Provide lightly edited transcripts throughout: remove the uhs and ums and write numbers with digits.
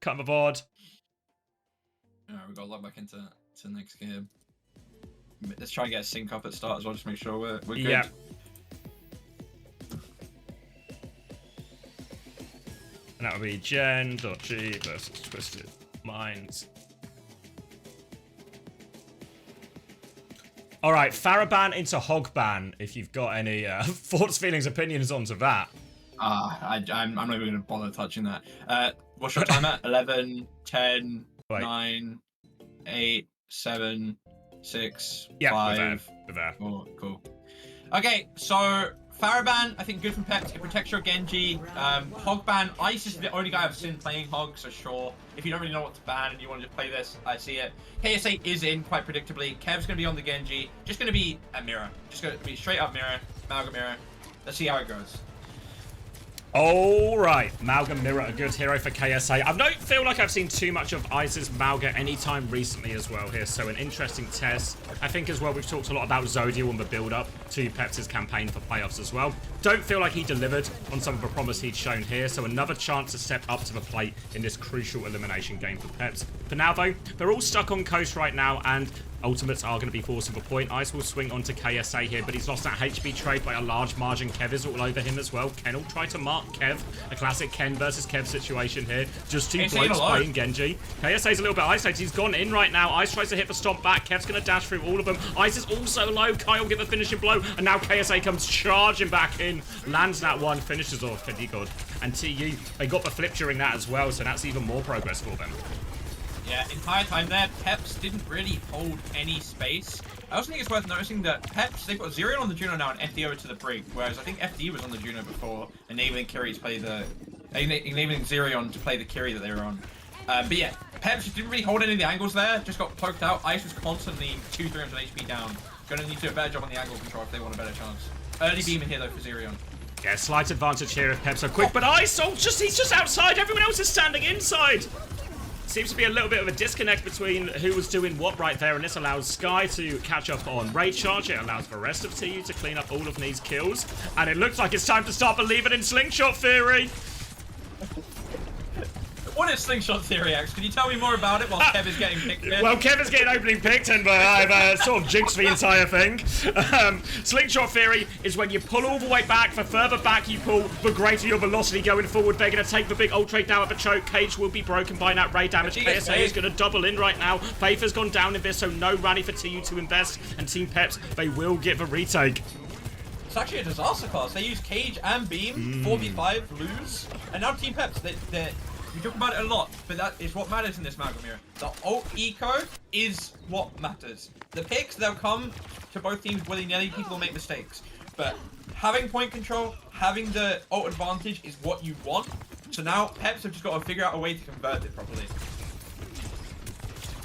Come aboard. Alright, we've got to log back into the next game. Let's try and get a sync up at start as well, just to make sure we're good. Yeah. And that would be Gen.G versus Twisted Minds. All right, Farabhan into Hogban, if you've got any thoughts, feelings, opinions onto that. I'm not even going to bother touching that. What's your time at? 11, 10, Wait. 9, 8, 7, 6, Yeah, 5. we're there. Oh, cool. Okay, so Farabhan, I think good from Peps. It protects your Genji. Hog ban, Ice is the only guy I've seen playing Hog, so sure. If you don't really know what to ban and you want to just play this, I see it. KSA is in quite predictably. Kev's going to be on the Genji. Just going to be a mirror. Just going to be straight up mirror, Amalgam mirror. Let's see how it goes. All right, Malga Mirror, a good hero for KSA. I don't feel like I've seen too much of Ice's Malga anytime recently as well here, so an interesting test. I think as well we've talked a lot about Zodiel and the build-up to Peps' campaign for playoffs as well. Don't feel like he delivered on some of the promise he'd shown here, so another chance to step up to the plate in this crucial elimination game for Peps. For now though, they're all stuck on coast right now, and ultimates are going to be forcing the point. Ice will swing onto KSA here, but he's lost that HB trade by a large margin. Kev is all over him as well. Ken will try to mark Kev. A classic Ken versus Kev situation here. Just two blokes playing Genji. KSA's a little bit isolated. He's gone in right now. Ice tries to hit the stomp back. Kev's going to dash through all of them. Ice is also low. Kyle will get the finishing blow. And now KSA comes charging back in. Lands that one. Finishes off Fedigood. And TU, they got the flip during that as well, so that's even more progress for them. Yeah, entire time there, Peps didn't really hold any space. I also think it's worth noticing that Peps, they've got Zerion on the Juno now and FD over to the Brig, whereas I think FD was on the Juno before, enabling Kiri to play the... enabling Zerion to play the Kiri that they were on. But yeah, Peps just didn't really hold any of the angles there, just got poked out. Ice was constantly 200-300 HP down. Gonna need to do a better job on the angle control if they want a better chance. Early beam in here though for Zerion. Yeah, slight advantage here if Peps are quick, but Ice, oh, he's just outside, everyone else is standing inside! Seems to be a little bit of a disconnect between who was doing what right there, and this allows Sky to catch up on raid charge. It allows the rest of TU to clean up all of these kills, and it looks like it's time to start believing in Slingshot Theory. What is Slingshot Theory, X? Can you tell me more about it while Kev is getting picked here? Well, Kev is getting opening picked, and I've sort of jinxed the entire thing. Slingshot Theory is when you pull all the way back. The further back you pull, the greater your velocity going forward. They're going to take the big ult trade now at the choke. Cage will be broken by that raid damage. KSA is going to double in right now. Faith has gone down in this, so no rally for TU to invest. And Team Peps, they will get the retake. It's actually a disaster class. They use Cage and Beam, 4v5, lose. And now Team Peps, we talk about it a lot, but that is what matters in this Malga mirror. The ult eco is what matters. The picks, they'll come to both teams willy-nilly. People will make mistakes. But having point control, having the ult advantage is what you want. So now Peps have just got to figure out a way to convert it properly.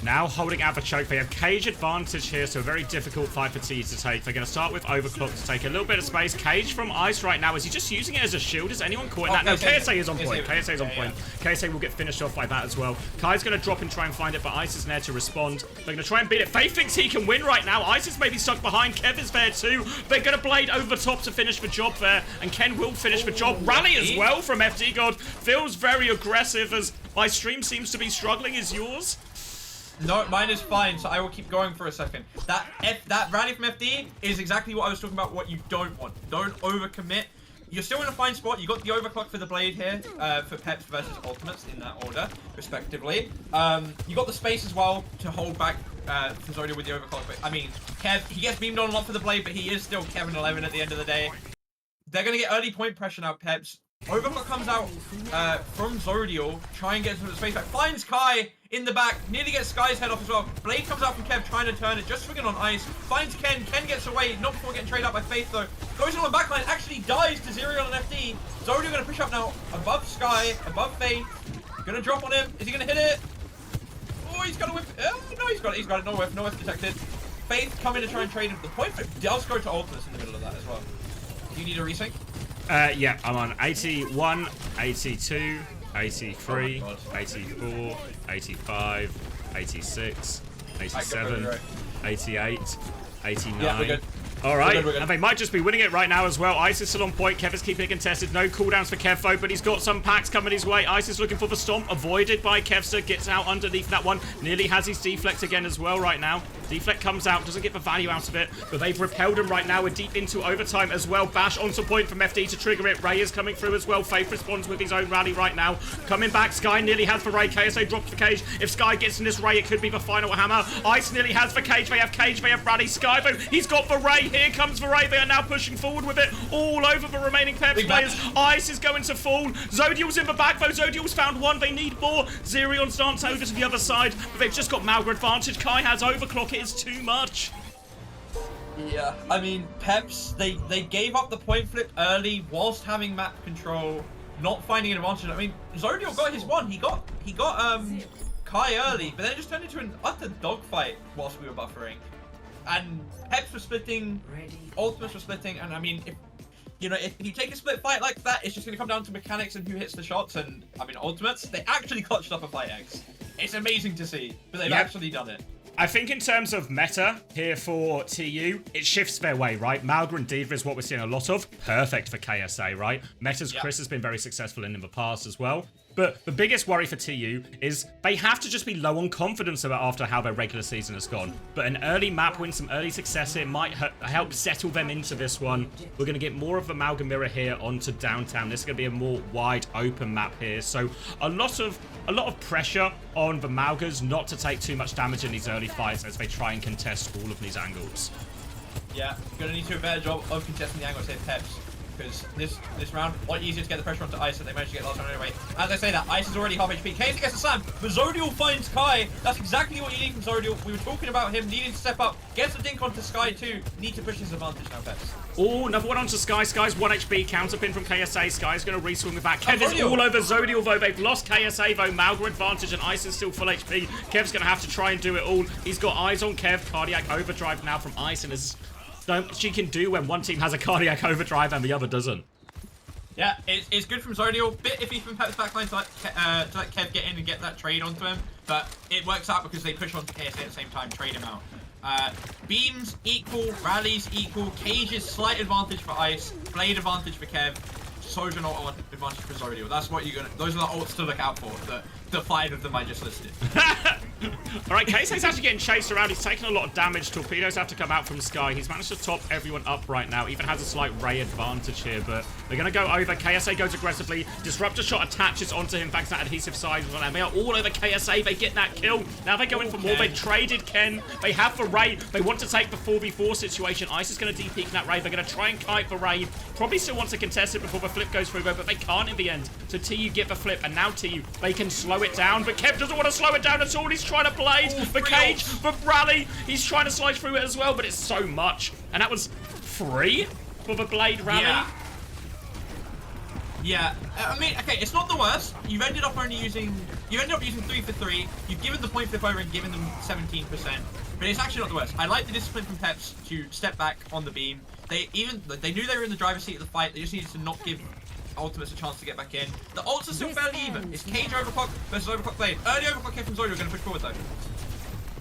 Now holding out the choke. They have Cage advantage here, so a very difficult fight for TU to take. They're going to start with Overclock to take a little bit of space. Cage from Ice right now. Is he just using it as a shield? Is anyone caught in that? No, KSA is on point. KSA is on point. KSA will get finished off by that as well. Kai's going to drop and try and find it, but Ice is there to respond. They're going to try and beat it. Faith thinks he can win right now. Ice is maybe stuck behind. Kev is there too. They're going to blade over the top to finish the job there, and Ken will finish the job. Rally as well from FD God. Feels very aggressive as my stream seems to be struggling. Is yours? No, mine is fine, so I will keep going for a second. That rally from FD is exactly what I was talking about, what you don't want. Don't overcommit. You're still in a fine spot. You got the overclock for the blade here, for Peps versus Ultimates in that order, respectively. You got the space as well to hold back for Zodiac with the overclock. But, I mean, Kev, he gets beamed on a lot for the blade, but he is still Kevin 11 at the end of the day. They're going to get early point pressure now, Peps. Overclock comes out from Zodiel, try and get some of the space back. Finds Kai in the back, nearly gets Sky's head off as well. Blade comes out from Kev, trying to turn it, just swinging on Ice. Finds Ken, Ken gets away, not before getting traded out by Faith though. Goes in on the backline, actually dies to Zerion and FD. Zodiel going to push up now, above Sky, above Faith. Going to drop on him, is he going to hit it? Oh, he's got a whip. No, he's got it, no whiff detected. Faith coming to try and trade him. The point does go to Ultimates in the middle of that as well. Do you need a resync? Yeah, I'm on 81, 82, 83, 84, 85, 86, 87, 88, 89, All right, We're good. and they might just be winning it right now as well. Ice is still on point. Kev is keeping it contested. No cooldowns for Kev, though, but he's got some packs coming his way. Ice is looking for the stomp, avoided by Kevster. Gets out underneath that one. Nearly has his deflect again as well right now. Deflect comes out, doesn't get the value out of it, but they've repelled him right now. We're deep into overtime as well. Bash onto point from FD to trigger it. Ray is coming through as well. Faith responds with his own rally right now. Coming back, Sky nearly has for Ray. KSA drops the cage. If Sky gets in this Ray, it could be the final hammer. Ice nearly has for cage. They have rally. Sky, though, he's got the Ray. Here comes the Ray. They are now pushing forward with it all over the remaining Peps players. Ice is going to fall. Zodial's in the back, though. Zodial's found one. They need more. Zerion's dance over to the other side, but they've just got Malga advantage. Kai has overclock. It is too much. Yeah, I mean, Peps, they gave up the point flip early whilst having map control, not finding an advantage. I mean, Zodial got his one. He got Kai early, but then it just turned into an utter dogfight whilst we were buffering. And Peps were splitting, ultimates were splitting, and I mean, if you take a split fight like that, it's just going to come down to mechanics and who hits the shots. And I mean, ultimates, they actually clutched up a fight X. It's amazing to see, but they've actually done it. I think in terms of meta here for TU, it shifts their way, right? Malga and Diva is what we're seeing a lot of. Perfect for KSA, right? Meta's Chris has been very successful in the past as well. But the biggest worry for TU is they have to just be low on confidence about after how their regular season has gone. But an early map win, some early success here might help settle them into this one. We're going to get more of the Malga mirror here onto downtown. This is going to be a more wide open map here. So a lot of pressure on the Malgas not to take too much damage in these early fights as they try and contest all of these angles. Yeah, going to need to do a better job of contesting the angles here, Peps. Because this round, a lot easier to get the pressure onto Ice, and they managed to get last round anyway. As I say that, Ice is already half HP. KSA gets a slam, but Zodial finds Kai. That's exactly what you need from Zodial. We were talking about him needing to step up. Gets the dink onto Sky too. Need to push his advantage now, Peps. Oh, another one onto Sky. Sky's 1 HP. Counterpin from KSA. Sky's going to reswing with that. Kev is all over Zodial, though. They've lost KSA, though. Malga advantage, and Ice is still full HP. Kev's going to have to try and do it all. He's got eyes on Kev. Cardiac overdrive now from Ice, and there's not much she can do when one team has a cardiac overdrive and the other doesn't. Yeah, it's good from Zodial. Bit iffy from Peps backline to let Kev get in and get that trade onto him. But it works out because they push onto KSA at the same time, trade him out. Beams equal, rallies equal, cages slight advantage for Ice, blade advantage for Kev, Sojourn ult advantage for Zodial. That's what you're gonna. Those are the ults to look out for. The 5 of them I just listed. Alright, KSA's actually getting chased around. He's taking a lot of damage. Torpedoes have to come out from Sky. He's managed to top everyone up right now. Even has a slight Ray advantage here, but they're going to go over. KSA goes aggressively. Disruptor shot attaches onto him. Thanks to that adhesive size on him. They are all over KSA. They get that kill. Now they go in for more. They traded Ken. They have the Ray. They want to take the 4v4 situation. Ice is going to DP that Ray. They're going to try and kite the Ray. Probably still want to contest it before the flip goes through, though, but they can't in the end. So TU get the flip, and now TU, they can slow it down, but Kev doesn't want to slow it down at all. He's trying to blade the cage, the rally. He's trying to slide through it as well, but it's so much. And that was 3 for the blade rally. Yeah. I mean, okay, it's not the worst. You've ended up using 3 for 3. You've given the point flip over and given them 17%. But it's actually not the worst. I like the discipline from Peps to step back on the beam. They knew they were in the driver's seat of the fight. They just needed to not give Ultimates a chance to get back in. The ults are still fairly even. It's cage overclock versus overclock blade. Early overclock here from Zodial. We're going to push forward though.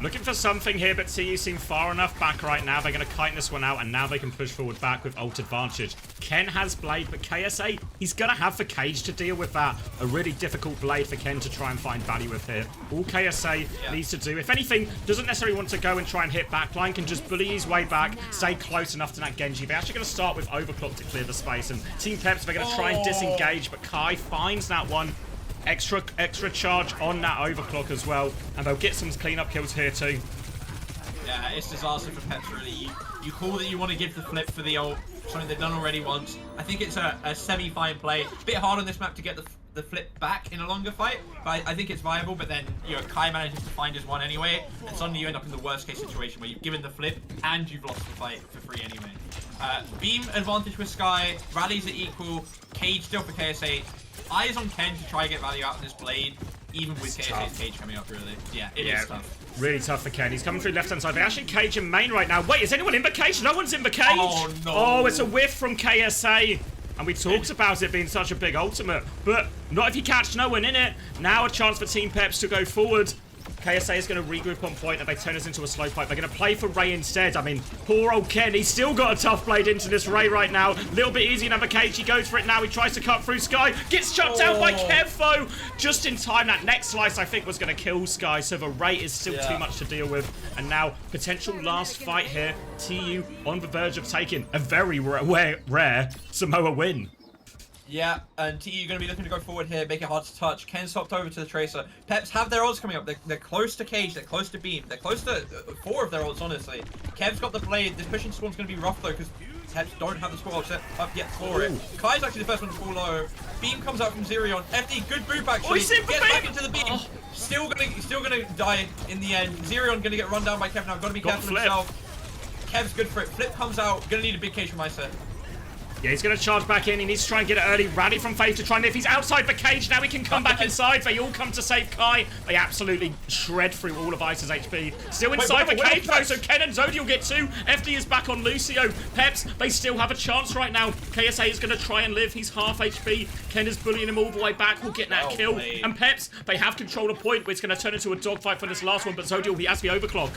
Looking for something here, but TU seem far enough back right now. They're going to kite this one out, and now they can push forward back with ult advantage. Ken has blade, but KSA, he's going to have the cage to deal with that. A really difficult blade for Ken to try and find value with here. All KSA needs to do, if anything, doesn't necessarily want to go and try and hit backline, can just bully his way back, stay close enough to that Genji. They're actually going to start with overclock to clear the space, and Team Peps, they're going to try and disengage, but Kai finds that one. Extra charge on that overclock as well, and they'll get some cleanup kills here too. Yeah, it's disaster for Peps really. You call that you want to give the flip for the ult, something they've done already once. I think it's a semi-fine play. Bit hard on this map to get the flip back in a longer fight, but I think it's viable. But then, you know, Kai manages to find his one anyway, and suddenly you end up in the worst case situation where you've given the flip and you've lost the fight for free anyway. Beam advantage with Sky, rallies are equal, cage still for KSA. Eyes on Ken to try and get value out of this blade, even with KSA's cage coming up, really. Yeah, it is tough. Really tough for Ken. He's coming through left-hand side. They actually cage in main right now. Wait, is anyone in the cage? No one's in the cage. Oh, no. Oh, it's a whiff from KSA. And we talked about it being such a big ultimate, but not if you catch no one in it. Now a chance for Team Peps to go forward. KSA is going to regroup on point and they turn us into a slow fight. They're going to play for Ray instead. I mean, poor old Ken, he's still got a tough blade into this Ray right now. A little bit easy in cage. He goes for it now. He tries to cut through Sky. Gets shut down by Kevfo. Just in time. That next slice, I think, was going to kill Sky. So the Ray is still too much to deal with. And now, potential last fight here. TU on the verge of taking a very rare Samoa win. Yeah, and TU going to be looking to go forward here, make it hard to touch. Ken swapped over to the Tracer. Peps have their ults coming up. They're close to Cage, they're close to Beam, they're close to 4 of their ults, honestly. Kev's got the blade. This pushing spawn's going to be rough, though, because Peps don't have the squad set up yet for it. Kai's actually the first one to fall low. Beam comes out from Zerion. FD, good boop, actually. Gets back into the Beam. Still gonna die in the end. Zerion going to get run down by Kev now. Got to be careful himself. Kev's good for it. Flip comes out. Going to need a big cage from my set. Yeah, he's going to charge back in. He needs to try and get it early. Rally from Faith to try and if he's outside the cage, now he can come back inside. They all come to save Kai. They absolutely shred through all of Ice's HP. Still inside the cage, though, so Ken and Zodiel get 2. FD is back on Lucio. Peps, they still have a chance right now. KSA is going to try and live. He's half HP. Ken is bullying him all the way back. Will get that kill. And Peps, they have control of point, but it's going to turn into a dogfight for this last one. But Zodiel, he has the overclock.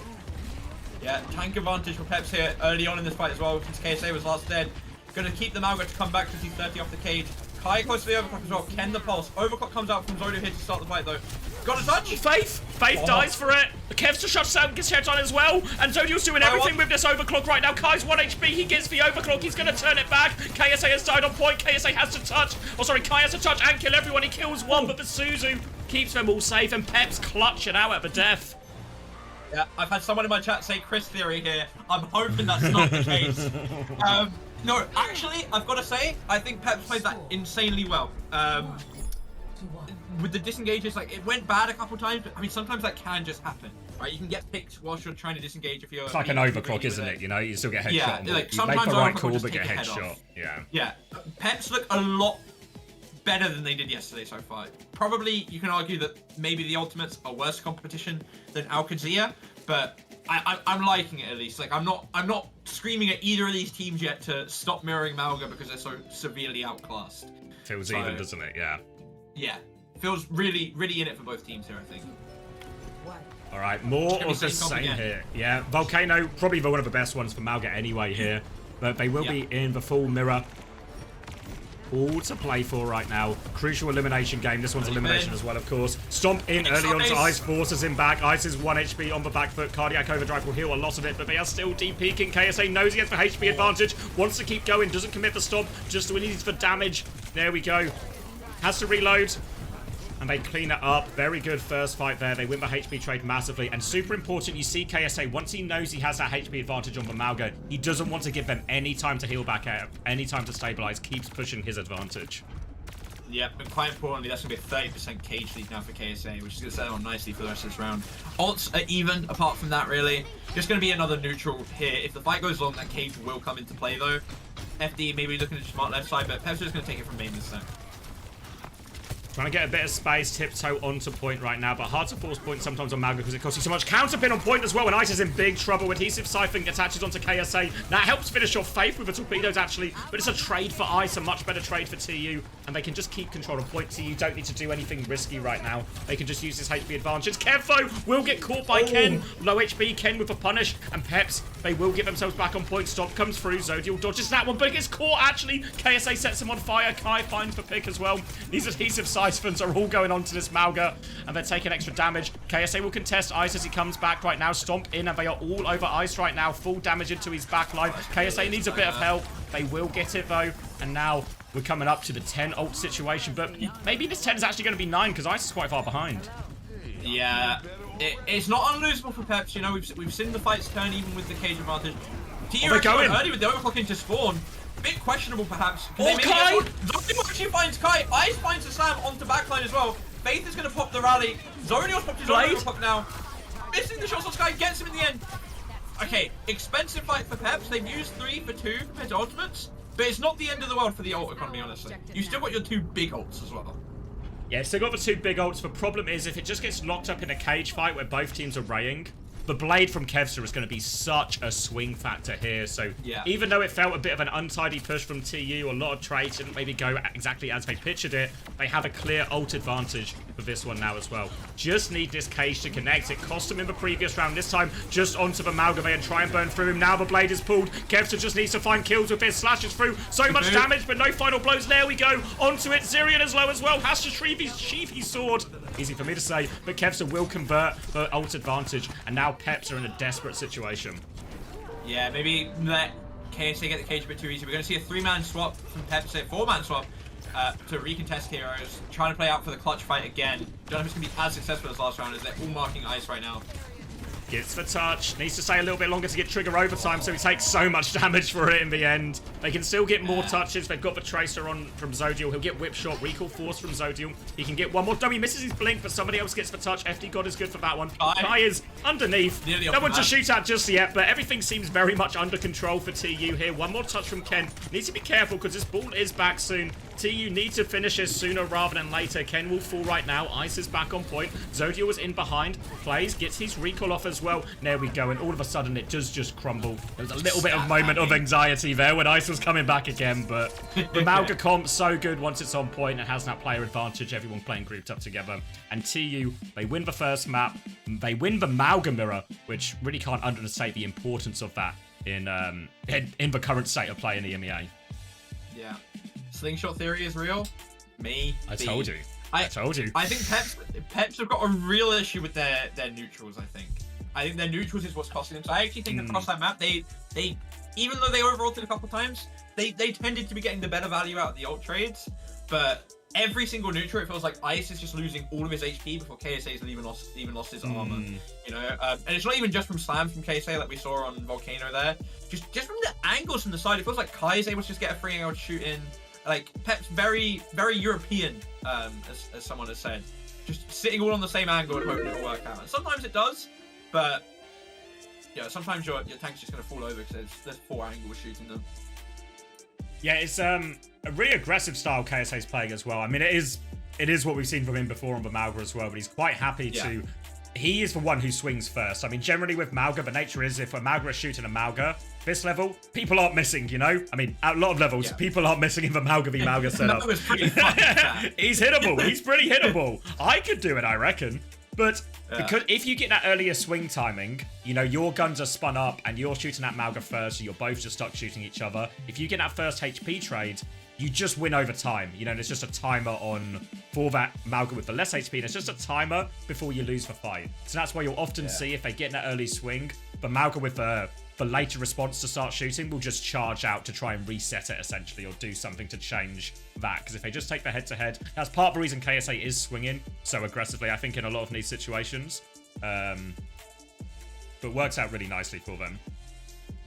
Yeah, tank advantage for Peps here early on in this fight as well, since KSA was last dead. Gonna keep the Malga to come back because he's 30 off the cage. Kai close to the overclock as well. Ken the pulse. Overclock comes out from Zodiel here to start the fight though. Got a touch. Faith dies for it. Kev's to shut down, gets head on as well. And Zodiel's doing everything with this overclock right now. Kai's 1 HP. He gets the overclock. He's gonna turn it back. KSA has died on point. KSA has to touch. Oh, sorry, Kai has to touch and kill everyone. He kills one, but the Suzu keeps them all safe. And Peps clutching out at the death. Yeah, I've had someone in my chat say Chris Theory here. I'm hoping that's not the case. No, actually, I've got to say, I think Peps played that insanely well. With the disengages, like, it went bad a couple times, but I mean, sometimes that can just happen, right? You can get picked whilst you're trying to disengage if you're... It's like an overclock, isn't it? You know, you still get headshot. Yeah, like, you sometimes make the right call, just but get take headshot. Yeah. Yeah, Peps look a lot better than they did yesterday so far. Probably, you can argue that maybe the Ultimates are worse competition than Alcazia, but... I'm liking it at least. Like I'm not screaming at either of these teams yet to stop mirroring Malga because they're so severely outclassed. Feels even, doesn't it? Yeah. Yeah. Feels really in it for both teams here, I think. All right, more of the same here. Yeah, Volcano, probably one of the best ones for Malga anyway here. But they will be in the full mirror. All to play for right now. Crucial elimination game. This one's elimination as well, of course. Stomp in early on to Ice. Forces him back. Ice is 1 HP on the back foot. Cardiac Overdrive will heal a lot of it, but they are still deep peeking. KSA knows he has the HP advantage. Wants to keep going. Doesn't commit the stomp. Just when he needs the damage. There we go. Has to reload. And they clean it up. Very good first fight there. They win the HP trade massively. And super important, you see KSA, once he knows he has that HP advantage on the Malga, he doesn't want to give them any time to heal back out, any time to stabilize, keeps pushing his advantage. Yeah, and quite importantly, that's going to be a 30% cage lead now for KSA, which is going to set on nicely for the rest of this round. Ults are even, apart from that, really. Just going to be another neutral here. If the fight goes long, that cage will come into play, though. FD maybe looking at the smart left side, but Peps is going to take it from main this time. Trying to get a bit of space, tiptoe onto point right now, but hard to force point sometimes on Malga because it costs you so much. Counterpin on point as well, and Ice is in big trouble. Adhesive Siphon attaches onto KSA. That helps finish off Faith with the torpedoes, actually, but it's a trade for Ice, a much better trade for TU, and they can just keep control of point. TU don't need to do anything risky right now. They can just use this HP advantage. Kevfo will get caught by Ken. Low HP, Ken with a punish, and Peps, they will get themselves back on point. Stop comes through. Zodiel dodges that one, but it gets caught, actually. KSA sets him on fire. Kai finds the pick as well. These Adhesive Siphons are all going on to this Malga, and they're taking extra damage. KSA will contest Ice as he comes back right now. Stomp in, and they are all over Ice right now. Full damage into his backline. KSA needs a bit of help. They will get it, though, and now we're coming up to the 10 ult situation, but maybe this 10 is actually going to be 9 because Ice is quite far behind. Yeah, it's not unlosable for Peps. You know, we've seen the fights turn even with the cage advantage. TU actually went early with the overclock into spawn. Bit questionable, perhaps. Oh, Kai! Zodiel actually finds Kai. Ice finds the slam onto backline as well. Faith is going to pop the rally. Zodiel's popped his own overclock now. Missing the shots on Sky, gets him in the end. Okay, expensive fight for Peps. They've used 3 for 2 compared to ultimates, but it's not the end of the world for the ult economy, honestly. You still got your 2 big ults as well. Yeah, still got the 2 big ults. The problem is if it just gets locked up in a cage fight where both teams are raying, The blade from Kevster is going to be such a swing factor here. So even though it felt a bit of an untidy push from TU, a lot of trades didn't maybe go exactly as they pictured it, they have a clear ult advantage for this one now as well. Just need this cage to connect. It cost him in the previous round. This time, just onto the Malgame and try and burn through him. Now the blade is pulled. Kevster just needs to find kills with this. Slashes through. So much damage, but no final blows. There we go. Onto it. Zirian is low as well. Has to sheath his sword. Easy for me to say, but Kevster will convert the ult advantage, and now Peps are in a desperate situation. Yeah, maybe let KSA get the cage a bit too easy. We're going to see a 3-man swap from Peps, a 4-man swap to recontest heroes, trying to play out for the clutch fight again. Don't know if it's going to be as successful as last round, as they're all marking ice right now. Gets the touch. Needs to stay a little bit longer to get trigger overtime, so he takes so much damage for it in the end. They can still get more touches. They've got the Tracer on from Zodial. He'll get Whip Shot, Recall Force from Zodial. He can get one more. No, he misses his blink, but somebody else gets the touch. FD God is good for that one. Kai is underneath. No one to shoot at just yet, but everything seems very much under control for TU here. One more touch from Ken. Needs to be careful because this ball is back soon. TU need to finish this sooner rather than later. Ken will fall right now. Ice is back on point. Zodial is in behind. Plays, gets his recall off as well. There we go, and all of a sudden it does just crumble. There was a little bit of moment of anxiety there when Ice was coming back again, but the Malga comp so good once it's on point and has that player advantage. Everyone playing grouped up together. And TU, they win the first map. They win the Malga mirror, which really can't understate the importance of that in the current state of play in the EMEA. Yeah. Slingshot theory is real. I told you. I told you. I think Peps have got a real issue with their neutrals, I think their neutrals is what's costing them. So I actually think across that map, they even though they overulted a couple times, they tended to be getting the better value out of the ult trades. But every single neutral, it feels like Ice is just losing all of his HP before KSA's even lost his armor. You know, and it's not even just from Slam from KSA like we saw on Volcano there. Just from the angles from the side, it feels like Kai's able to just get a free angle to shoot in. Like Pep's very European, as someone has said, just sitting all on the same angle and hoping it'll work out. And sometimes it does, but yeah, sometimes your tank's just gonna fall over because there's 4 angles shooting them. Yeah, it's a really aggressive style KSA's playing as well. I mean, it is what we've seen from him before on the Malga as well, but he's quite happy to. He is the one who swings first. I mean, generally with Malga, the nature is if a Malga is shooting a Malga, this level, people aren't missing, you know? I mean, at a lot of levels, people aren't missing in the Malga v Malga setup. That was pretty fun. He's hittable. He's pretty hittable. I could do it, I reckon. But because if you get that earlier swing timing, you know, your guns are spun up and you're shooting at Malga first, so you're both just stuck shooting each other. If you get that first HP trade, you just win over time. You know, there's just a timer on for that Malga with the less HP. And it's just a timer before you lose the fight. So that's why you'll often see if they get in that early swing, the Malga with the later response to start shooting will just charge out to try and reset it essentially, or do something to change that. Because if they just take the head-to-head, that's part of the reason KSA is swinging so aggressively, I think, in a lot of these situations. But works out really nicely for them.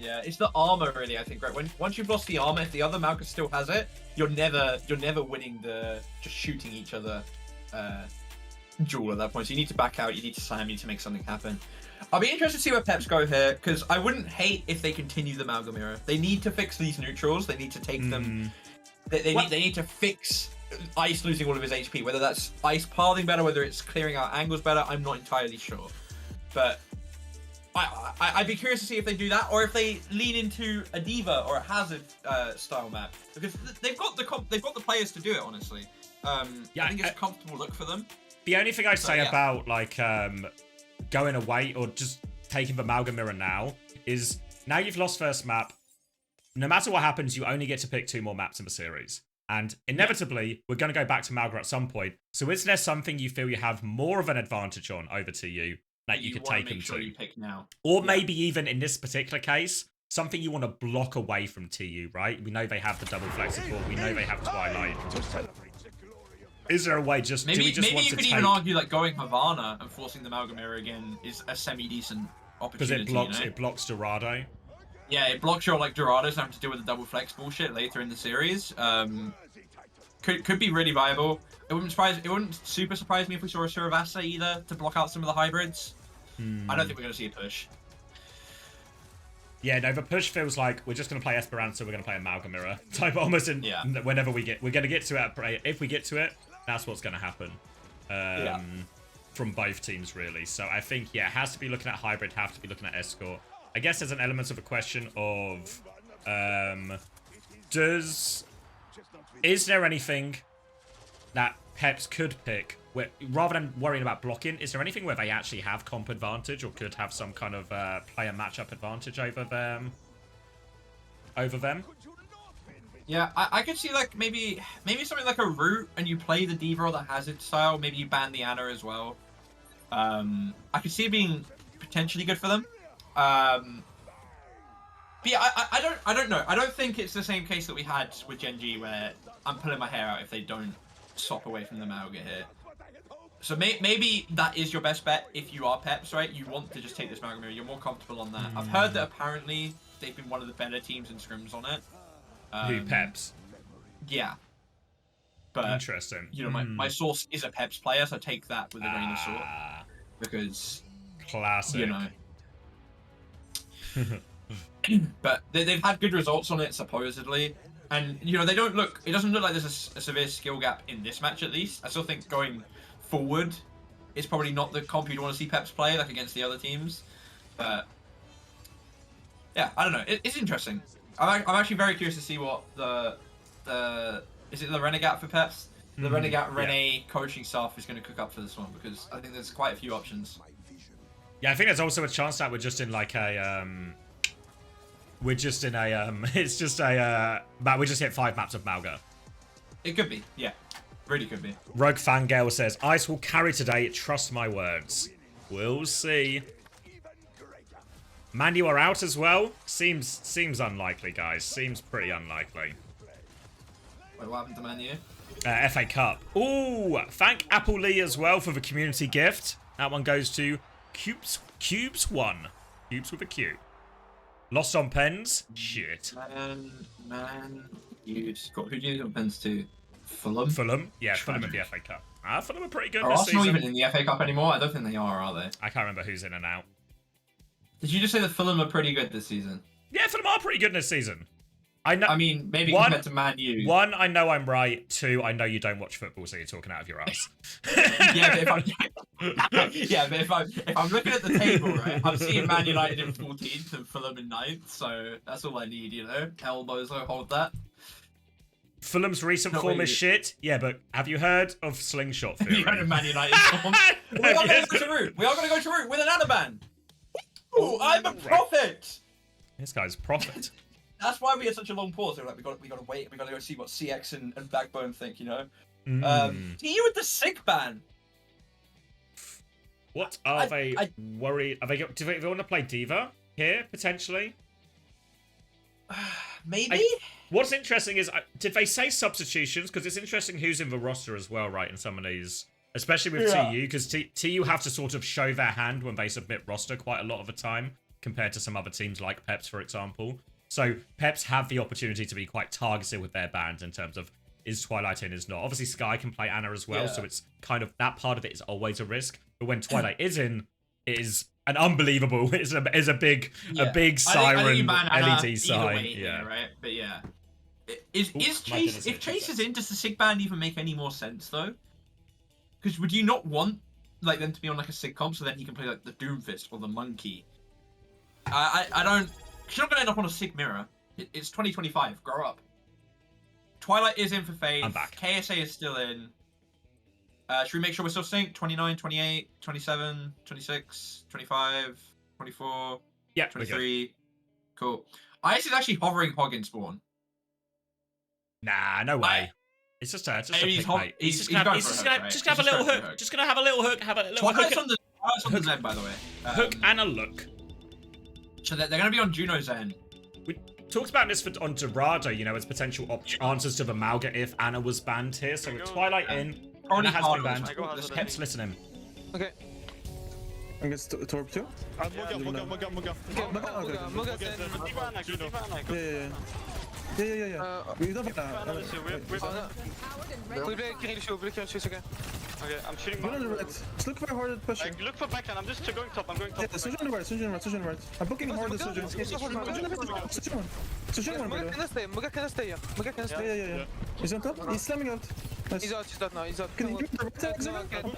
Yeah, it's the armor really, I think, right? Once you've lost the armor, if the other Malga still has it, you're never winning the just shooting each other duel at that point. So you need to back out, you need to slam, you need to make something happen. I'll be interested to see where Peps go here, because I wouldn't hate if they continue the Malga mirror. They need to fix these neutrals. They need to take them. They need to fix Ice losing all of his HP. Whether that's Ice pathing better, whether it's clearing out angles better, I'm not entirely sure. But I'd be curious to see if they do that, or if they lean into a Diva or a Hazard style map, because they've got the players to do it. Honestly, I think it's a comfortable look for them. The only thing I'd say about like going away or just taking the Malga mirror now is now you've lost first map. No matter what happens, you only get to pick 2 more maps in the series. And inevitably, we're going to go back to Malga at some point. So is there something you feel you have more of an advantage on over TU that you could take them to? You pick now. Or maybe even in this particular case, something you want to block away from TU, right? We know they have the double flex support. We know they have Twilight. Is there a way just maybe do we just want you to could even argue like going Havana and forcing the Malga mirror again is a semi-decent opportunity. Because it blocks Dorado. Yeah, it blocks your like Dorados having to deal with the double flex bullshit later in the series. Could be really viable. It wouldn't super surprise me if we saw a Suravasa either to block out some of the hybrids. I don't think we're gonna see a push. Yeah, no, the push feels like we're just going to play Esperanza, we're going to play a Malga mirror type almost whenever we're going to get to it. If we get to it, that's what's going to happen. from both teams, really. So I think, yeah, it has to be looking at hybrid, have to be looking at escort. I guess there's an element of a question of, is there anything that Peps could pick, where, rather than worrying about blocking, is there anything where they actually have comp advantage or could have some kind of player matchup advantage over them? Yeah, I could see like maybe something like a root, and you play the D.Va or the Hazard style. Maybe you ban the Ana as well. I could see it being potentially good for them. But yeah, I don't know. I don't think it's the same case that we had with Gen G, where I'm pulling my hair out if they don't swap away from the Mauga here. So maybe that is your best bet if you are Peps, right? You want to just take this Mauga mirror. You're more comfortable on that. I've heard that apparently they've been one of the better teams in scrims on it. Who, Peps? Yeah. But, interesting. You know, my source is a Peps player, so take that with a grain of salt. Because... Classic. You know. But they've had good results on it, supposedly. And, you know, it doesn't look like there's a severe skill gap in this match, at least. I still think going forward is probably not the comp you'd want to see Peps play, like, against the other teams. But, yeah, I don't know. It's interesting. I'm actually very curious to see what is it the Renegade for Peps? The Renegade Rene coaching staff is going to cook up for this one, because I think there's quite a few options. Yeah, I think there's also a chance that we're just in like a we just hit 5 maps of Mauga. It could be, yeah. Really could be. Rogue Fangale says, Ice will carry today, trust my words. We'll see. Manu are out as well. Seems unlikely, guys. Seems pretty unlikely. Wait, what happened to Manu? FA Cup. Ooh, thank Apple Lee as well for the community gift. That one goes to Cubes1. Cubes with a Q. Lost on pens? Shit. Man, you scored. Who do you need on pens to? Fulham? Fulham? Yeah, Fulham at the FA Cup. Fulham are pretty good Are this Arsenal season. even in the FA Cup anymore? I don't think they are they? I can't remember who's in and out. Did you just say that Fulham are pretty good this season? Yeah, Fulham are pretty good this season. I know. I mean, maybe compared to Man U. 1, I know I'm right. 2, I know you don't watch football, so you're talking out of your ass. Yeah, but if I'm looking at the table, right, I'm seeing Man United in 14th and Fulham in 9th, so that's all I need, you know. Elbows, I hold that. Fulham's recent form is shit. Yeah, but have you heard of Slingshot Theory? You heard of Man United form? We are going to go to Root. We are going to go to Root with an Anaban. Ooh, I'm a prophet. This guy's prophet. That's why we had such a long pause. We're like, we got to wait. We got to go see what CX and Backbone think, you know. You with the sick ban. What are they worried? Are they? Do they want to play D.Va here potentially? Maybe. What's interesting is, did they say substitutions? Because it's interesting who's in the roster as well, right? In some of these, especially with TU, because TU have to sort of show their hand when they submit roster quite a lot of the time, compared to some other teams like Peps, for example. So Peps have the opportunity to be quite targeted with their bans in terms of is Twilight in, is not. Obviously, Sky can play Ana as well, so it's kind of that part of it is always a risk. But when Twilight is in, it is an unbelievable. Is a big siren LED sign. Yeah, right. But yeah, is Chase? If Chase is in, does the Sig ban even make any more sense though? Because would you not want like them to be on like a Sig comp so then he can play like the Doomfist or the Monkey? I don't. She's not gonna end up on a Sig mirror. It's 2025. Grow up. Twilight is in for Faith. I'm back. KSA is still in. Should we make sure we're still synced? 29, 28, 27, 26, 25, 24, yeah, 23. Cool. Ice is actually hovering Hog in spawn. Nah, no way. It's just a pick, mate. He's just gonna have a little hook. Just gonna have a little hook. Twilight's on the Zen, by the way. Hook and a look. So they're going to be on Juno Zen. We talked about this on Dorado, you know, as potential answers to the Mauga if Ana was banned here. So with Twilight in, Ana has been banned. Peps listening. Okay. I guess Torp too? Muga. Yeah. We don't Will you play Kirill show? Okay. Okay, I'm shooting Go on the back. right. Just look for hard pushing. Look for backline, I'm just going top, I'm going top. Yeah, switch on the right, switch on the right, switch on the right. I'm booking hard, switch on. Switch on. Switch on one, by the way. Yeah. He's on top. He's slamming out. Nice. He's out now, he's out. Can you give me the right side? I'm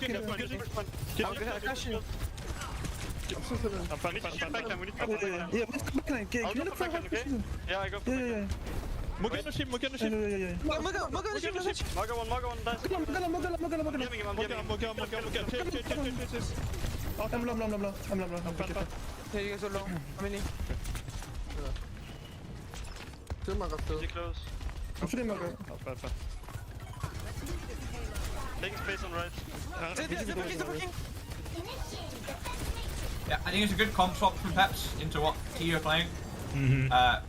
fine. Backline, we need to go Yeah, backline. let's go backline. Can you look for hard pushing? Yeah, I go for Yeah. backline. Yeah. Maga one, nice. Mogala. Jamming him, I'm jamming him. I'm low. Yeah, you guys are low. How many? Easy close. I'm shooting Mogala. Taking space on right. Yeah, I think it's a good comp swap from Peps into what TU are playing.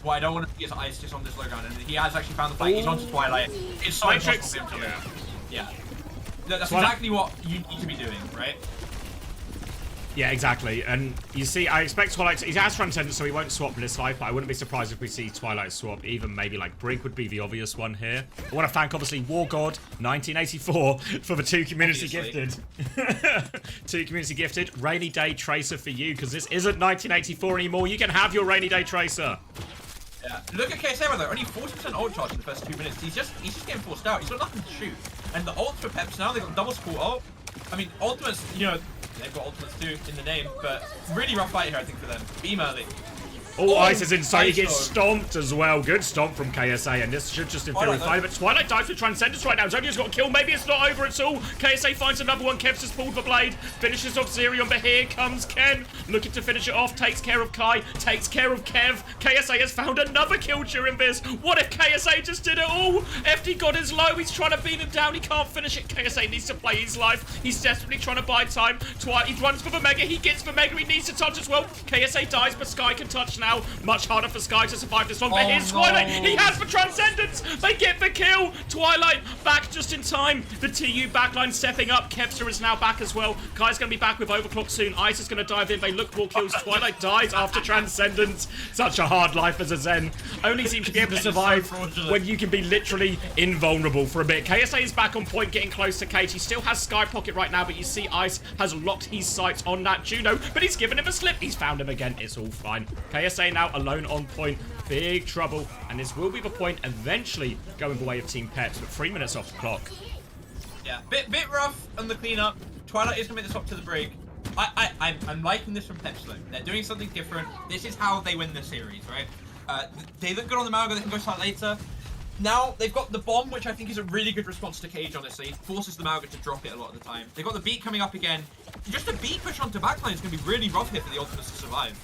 What I don't want to see is Ice just on this low ground, and he has actually found the fight. He's onto Twilight. It's so impossible for him to live. Yeah. That's exactly what you need to be doing, right? Yeah, exactly. And you see, I expect Twilight he has Transcendence, so he won't swap Bliss Life, but I wouldn't be surprised if we see Twilight swap. Even maybe like Brig would be the obvious one here. I want to thank, obviously, War God 1984 for the 2 community gifted. 2 community gifted. Rainy Day Tracer for you, because this isn't 1984 anymore. You can have your Rainy Day Tracer. Yeah. Look at KSA though, only 40% ult charge in the first 2 minutes. He's just getting forced out. He's got nothing to shoot. And the ults for Peps now, they've got double support ult. I mean, ultimates, you know, they've got ultimates too in the name, but really rough fight here, I think, for them. Beam early. Oh, Ice is inside. He Ice gets though. stomped as well. Good stomp from KSA, and this should just in theory fire. But Twilight dives with Transcendence right now. Zonia's got a kill. Maybe it's not over at all. KSA finds another one. Kev's just pulled the blade. Finishes off Zerion, but here comes Ken. Looking to finish it off. Takes care of Kai. Takes care of Kev. KSA has found another kill during this. What if KSA just did it all? FD got his low. He's trying to beat him down. He can't finish it. KSA needs to play his life. He's desperately trying to buy time. He runs for the Mega. He gets the Mega. He needs to touch as well. KSA dies, but Sky can touch now. Much harder for Sky to survive this one, but here's Twilight. He has the Transcendence. They get the kill. Twilight back just in time. The TU backline stepping up. Kevster is now back as well. Kai's going to be back with Overclock soon. Ice is going to dive in. They look for kills. Twilight dies after Transcendence. Such a hard life as a Zen. Only seems to be able to survive when you can be literally invulnerable for a bit. KSA is back on point, getting close to Cage. He still has Sky Pocket right now, but you see Ice has locked his sights on that Juno, but he's given him a slip. He's found him again. It's all fine. KSA now alone on point. Big trouble, and this will be the point eventually going the way of Team Peps, but 3 minutes off the clock. Yeah, bit rough on the cleanup. Twilight is gonna make this up to the Brig. I'm liking this from Peps though. They're doing something different. This is how they win the series, right? They look good on the Malga. They can go start later. Now they've got the bomb, which I think is a really good response to Cage. Honestly, forces the Malga to drop it a lot of the time. They've got the beat coming up again. Just a beat push onto backline is gonna be really rough here for the Ultimates to survive.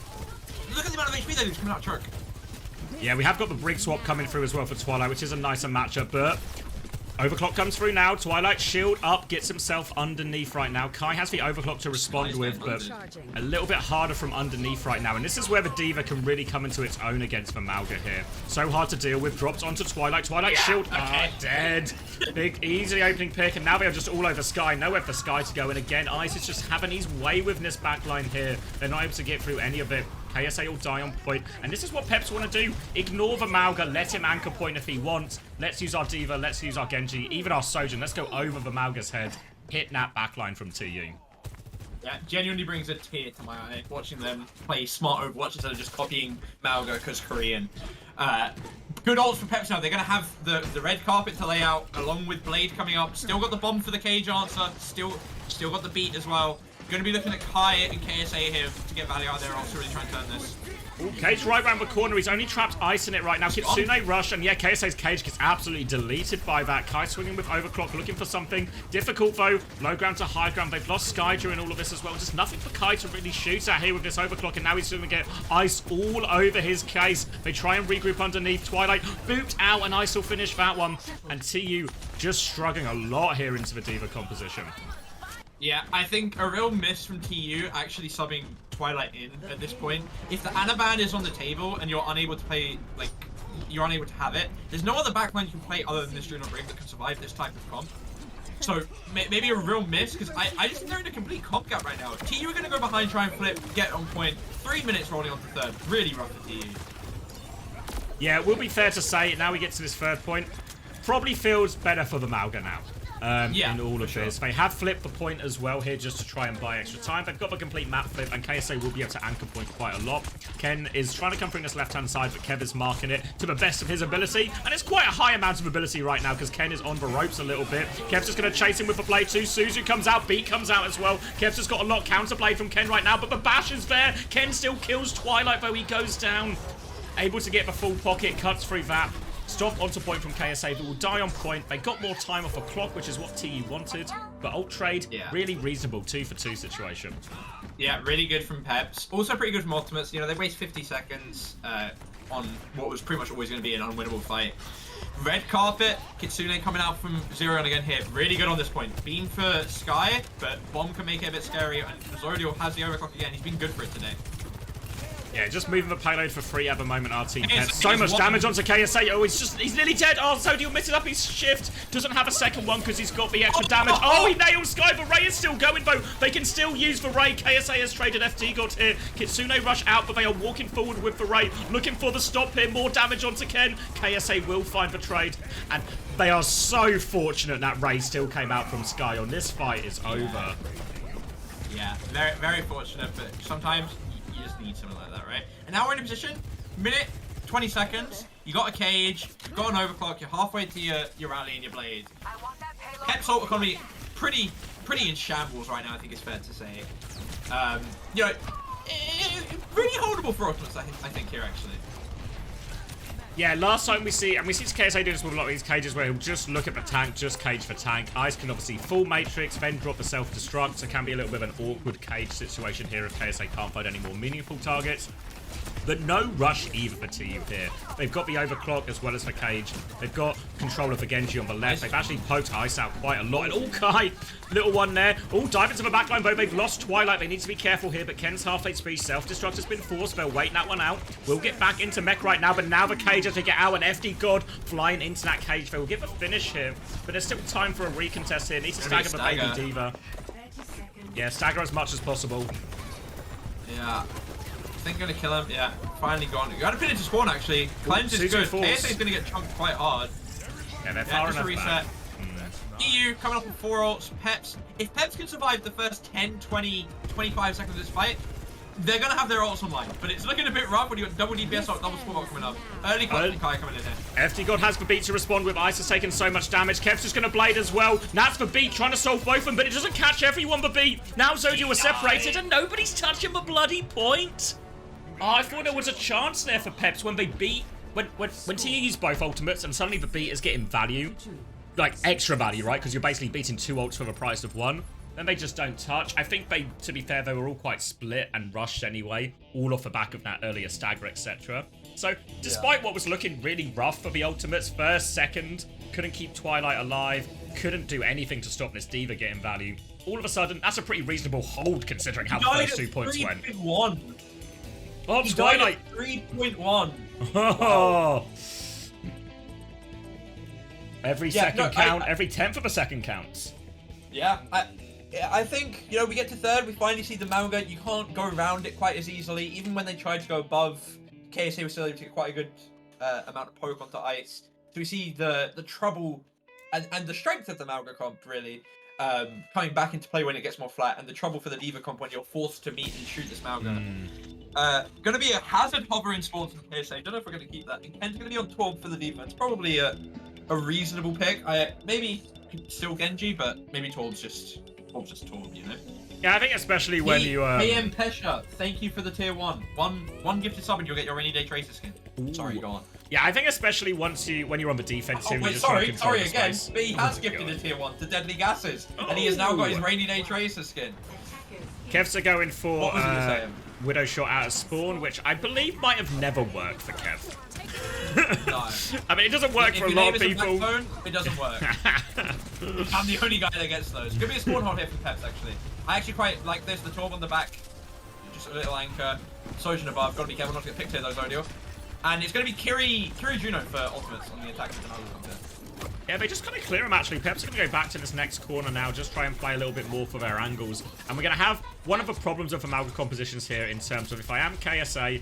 Look at the amount of HP they're coming out Churk. Yeah, we have got the Brig swap coming through as well for Twilight, which is a nicer matchup, but Overclock comes through now. Twilight shield up, gets himself underneath right now. Kai has the Overclock to respond with, but a little bit harder from underneath right now. And this is where the Diva can really come into its own against the Malga here. So hard to deal with. Drops onto Twilight. Twilight shield. Dead. Big, easy opening pick. And now they are just all over Sky. Nowhere for Sky to go. And again, Ice is just having his way with this backline here. They're not able to get through any of it. KSA will die on point, and this is what Peps want to do. Ignore the Malga, let him anchor point if he wants. Let's use our Diva, let's use our Genji, even our Sojourn. Let's go over the Malga's head. Hit that backline from TU. Yeah, genuinely brings a tear to my eye watching them play smart Overwatch instead of just copying Malga because Korean. Good ults for Peps now. They're going to have the red carpet to lay out along with Blade coming up. Still got the bomb for the Cage answer. Still got the beat as well. Going to be looking at Kai and KSA here to get value out there. Also really trying to turn this. Ooh, Cage right around the corner. He's only trapped Ice in it right now. Kitsune rush, and yeah, KSA's Cage gets absolutely deleted by that. Kai swinging with Overclock, looking for something difficult though. Low ground to high ground. They've lost Sky during all of this as well. Just nothing for Kai to really shoot at here with this Overclock, and now he's going to get Ice all over his case. They try and regroup underneath. Twilight booped out, and Ice will finish that one. And TU just struggling a lot here into the Diva composition. Yeah, I think a real miss from TU actually subbing Twilight in at this point. If the Anaban is on the table and you're unable to play, like, you're unable to have it, there's no other backline you can play other than this Juno Brig that can survive this type of comp. So, maybe a real miss, because I just think they're in a complete comp gap right now. TU are going to go behind, try and flip, get on point. 3 minutes rolling on to third. Really rough for TU. Yeah, it will be fair to say, now we get to this third point, probably feels better for the Malga now. in all of this. They have flipped the point as well here just to try and buy extra time. They've got the complete map flip, and KSA will be able to anchor point quite a lot. Ken is trying to come through this left-hand side, but Kev is marking it to the best of his ability, and it's quite a high amount of ability right now because Ken is on the ropes a little bit. Kev's just going to chase him with the blade too. Suzu comes out, Beat comes out as well. Kev's just got a lot of counterblade from Ken right now, but the bash is there. Ken still kills Twilight, though he goes down. Able to get the full pocket, cuts through that. Stop onto point from KSA, that will die on point. They got more time off a clock, which is what TU wanted. But ult trade, really reasonable 2-for-2 situation. Yeah, really good from Peps. Also pretty good from Ultimates. You know, they waste 50 seconds on what was pretty much always going to be an unwinnable fight. Red carpet, Kitsune coming out from 0 and again here. Really good on this point. Beam for Sky, but Bomb can make it a bit scary. And Zodiel has the overclock again. He's been good for it today. Yeah, just moving the payload for free at the moment, RT. So much damage onto KSA. Oh, he's nearly dead. Oh, Zodiel misses up his shift. Doesn't have a second one because he's got the extra damage. Oh, he nailed Sky. The Ray is still going, though. They can still use the Ray. KSA has traded FD God here. Kitsune rush out, but they are walking forward with the Ray. Looking for the stop here. More damage onto Ken. KSA will find the trade. And they are so fortunate that Ray still came out from Sky on this fight is over. Yeah, very, very fortunate, but sometimes you just need something like that, right? And now we're in a position, minute, 20 seconds, you got a cage, you've got an overclock, you're halfway to your rally and your blade. Peps ult economy pretty in shambles right now, I think it's fair to say. You know, really holdable for Ultimates, I think here actually. Yeah, last time we see KSA do this with a lot of these cages where he'll just look at the tank, just cage for tank. Ice can obviously full matrix, then drop the self-destruct, so it can be a little bit of an awkward cage situation here if KSA can't find any more meaningful targets. But no rush either for TU here. They've got the overclock as well as the cage. They've got control of the Genji on the left. They've actually poked Ice out quite a lot. And oh, Kai, little one there. Oh, dive into the backline, though. They've lost Twilight. They need to be careful here, but Ken's half HP self-destruct has been forced. They'll wait that one out. We'll get back into mech right now, but now the cage has to get out, and FD God flying into that cage. They will get the finish here, but there's still time for a recontest here. Needs to stagger the baby diva. Yeah, stagger as much as possible. Yeah. I think gonna kill him. Yeah, finally gone. You gotta pin it to spawn actually. Cleanse is good. KSA is gonna get chunked quite hard. Yeah, they're far enough reset. EU coming up with 4 ults. Peps. If Peps can survive the first 10, 20, 25 seconds of this fight, they're gonna have their ults online. But it's looking a bit rough when you got double DPS ult, double spawn ult coming up. Early Kai coming in here. FD God has the beat to respond with. Ice has taken so much damage. Kev's just gonna blade as well. That's the beat trying to solve both of them, but it doesn't catch everyone the beat. Now Zodiel was separated and nobody's touching the bloody point. Oh, I thought there was a chance there for Peps when they beat, when TU used both ultimates and suddenly the beat is getting value, like extra value, right? Because you're basically beating 2 ults for the price of 1. Then they just don't touch. I think they, to be fair, they were all quite split and rushed anyway, all off the back of that earlier stagger, etc. So, despite what was looking really rough for the ultimates, first, second, couldn't keep Twilight alive, couldn't do anything to stop this diva getting value. All of a sudden, that's a pretty reasonable hold considering how the first 2 points went. 3.1. Oh, Twilight! 3.1. Oh. Every second count, every 10th of a second counts. Yeah, I think, you know, we get to 3rd, we finally see the Mauga. You can't go around it quite as easily. Even when they tried to go above, KSA was still able to get quite a good amount of poke onto Ice. So we see the trouble and the strength of the Mauga comp, really, coming back into play when it gets more flat, and the trouble for the Diva comp when you're forced to meet and shoot this Mauga. Gonna be a hazard hover in spawns from KSA. Don't know if we're gonna keep that. And Ken's gonna be on 12 for the defense. Probably a reasonable pick. Maybe still Genji, but maybe 12's just 12, you know? Yeah, I think especially when you AM Pesha, thank you for the tier 1. One gifted sub and you'll get your rainy day tracer skin. Ooh. Sorry, go on. Yeah, I think especially when you're on the defense team, wait, sorry again. But he has gifted a tier 1 to Deadly Gases, and he has now got his rainy day tracer skin. Kevs are going for Widow Shot out of spawn, which I believe might have never worked for Kev. No. I mean, it doesn't work for a lot of people. Phone, it doesn't work. I'm the only guy that gets those. Could be a spawn hold here for Peps, actually. I actually quite like this. The Torb on the back. Just a little anchor. Sojin above. Gotta be careful not to get picked here, though, Zodiel. And it's gonna be Kiri Juno for ultimates on the attack. Yeah, they just kind of clear him, actually. Peps are going to go back to this next corner now, just try and play a little bit more for their angles. And we're going to have one of the problems of Amalgam compositions here in terms of if I am KSA,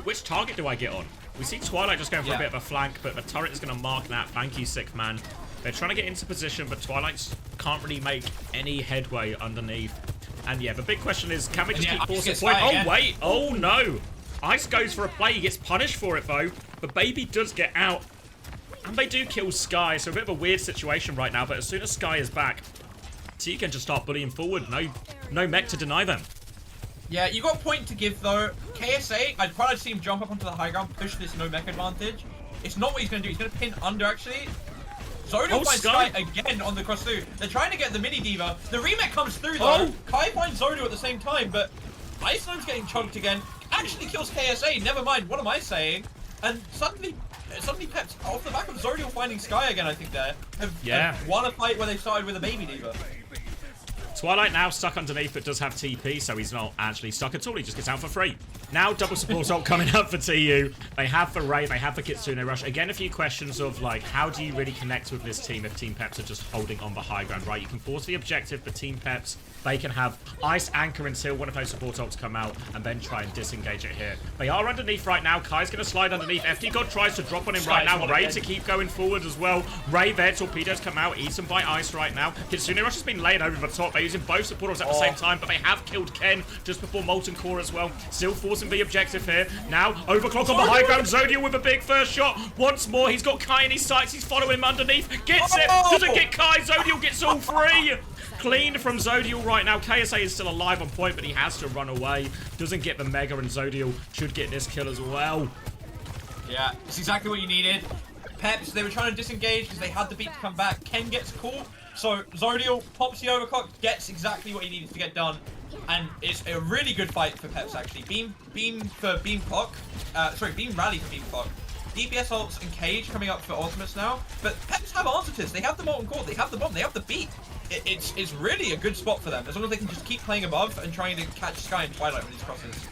which target do I get on? We see Twilight just going for a bit of a flank, but the turret is going to mark that. Thank you, Sick Man. They're trying to get into position, but Twilight can't really make any headway underneath. And yeah, the big question is, can we just keep forcing point? Oh, wait. Oh, no. Ice goes for a play. He gets punished for it, though. But Baby does get out. And they do kill Sky, so a bit of a weird situation right now. But as soon as Sky is back, so you can just start bullying forward. No mech to deny them. Yeah, you got a point to give, though. KSA, I'd probably see him jump up onto the high ground, push this no mech advantage. It's not what he's going to do. He's going to pin under, actually. Zodiel finds Sky again on the cross through. They're trying to get the mini diva. The remake comes through, though. Kai finds Zodiel at the same time, but Iceland's getting chunked again. Actually kills KSA. Never mind. What am I saying? And suddenly Peps, off the back of Zodiel finding Sky again, I think have won a fight where they started with a baby diva. Twilight now stuck underneath, but does have TP, so he's not actually stuck at all. He just gets out for free. Now double support ult coming up for TU. They have the Ray, they have the Kitsune Rush. Again, a few questions of like, how do you really connect with this team if Team Peps are just holding on the high ground, right? You can force the objective, but Team Peps, they can have Ice Anchor until one of those support ults come out and then try and disengage it here. They are underneath right now. Kai's going to slide underneath. FD God tries to drop on him right now. Ray to keep going forward as well. Ray there, torpedoes come out, eaten by Ice right now. Kitsune Rush has been laid over the top. They're using both supporters at the same time, but they have killed Ken just before Molten Core as well. Still forcing the objective here. Now, overclock on the high ground. Zodiel with a big first shot. Once more, he's got Kai in his sights. He's following him underneath. Gets it. Doesn't get Kai. Zodiel gets all three. Cleaned from Zodiel right now. KSA is still alive on point, but he has to run away. Doesn't get the Mega, and Zodiel should get this kill as well. Yeah, it's exactly what you needed. Peps, they were trying to disengage because they had the beat to come back. Ken gets caught, so Zodiel pops the overclock, gets exactly what he needed to get done. And it's a really good fight for Peps, actually. Beam for Beam Clock. Beam Rally for Beam Clock. DPS ults and Cage coming up for ultimates now. But Peps have answer to this. They have the Molten Core, they have the bomb, they have the beat. It's really a good spot for them, as long as they can just keep playing above and trying to catch Sky and Twilight when he's crosses.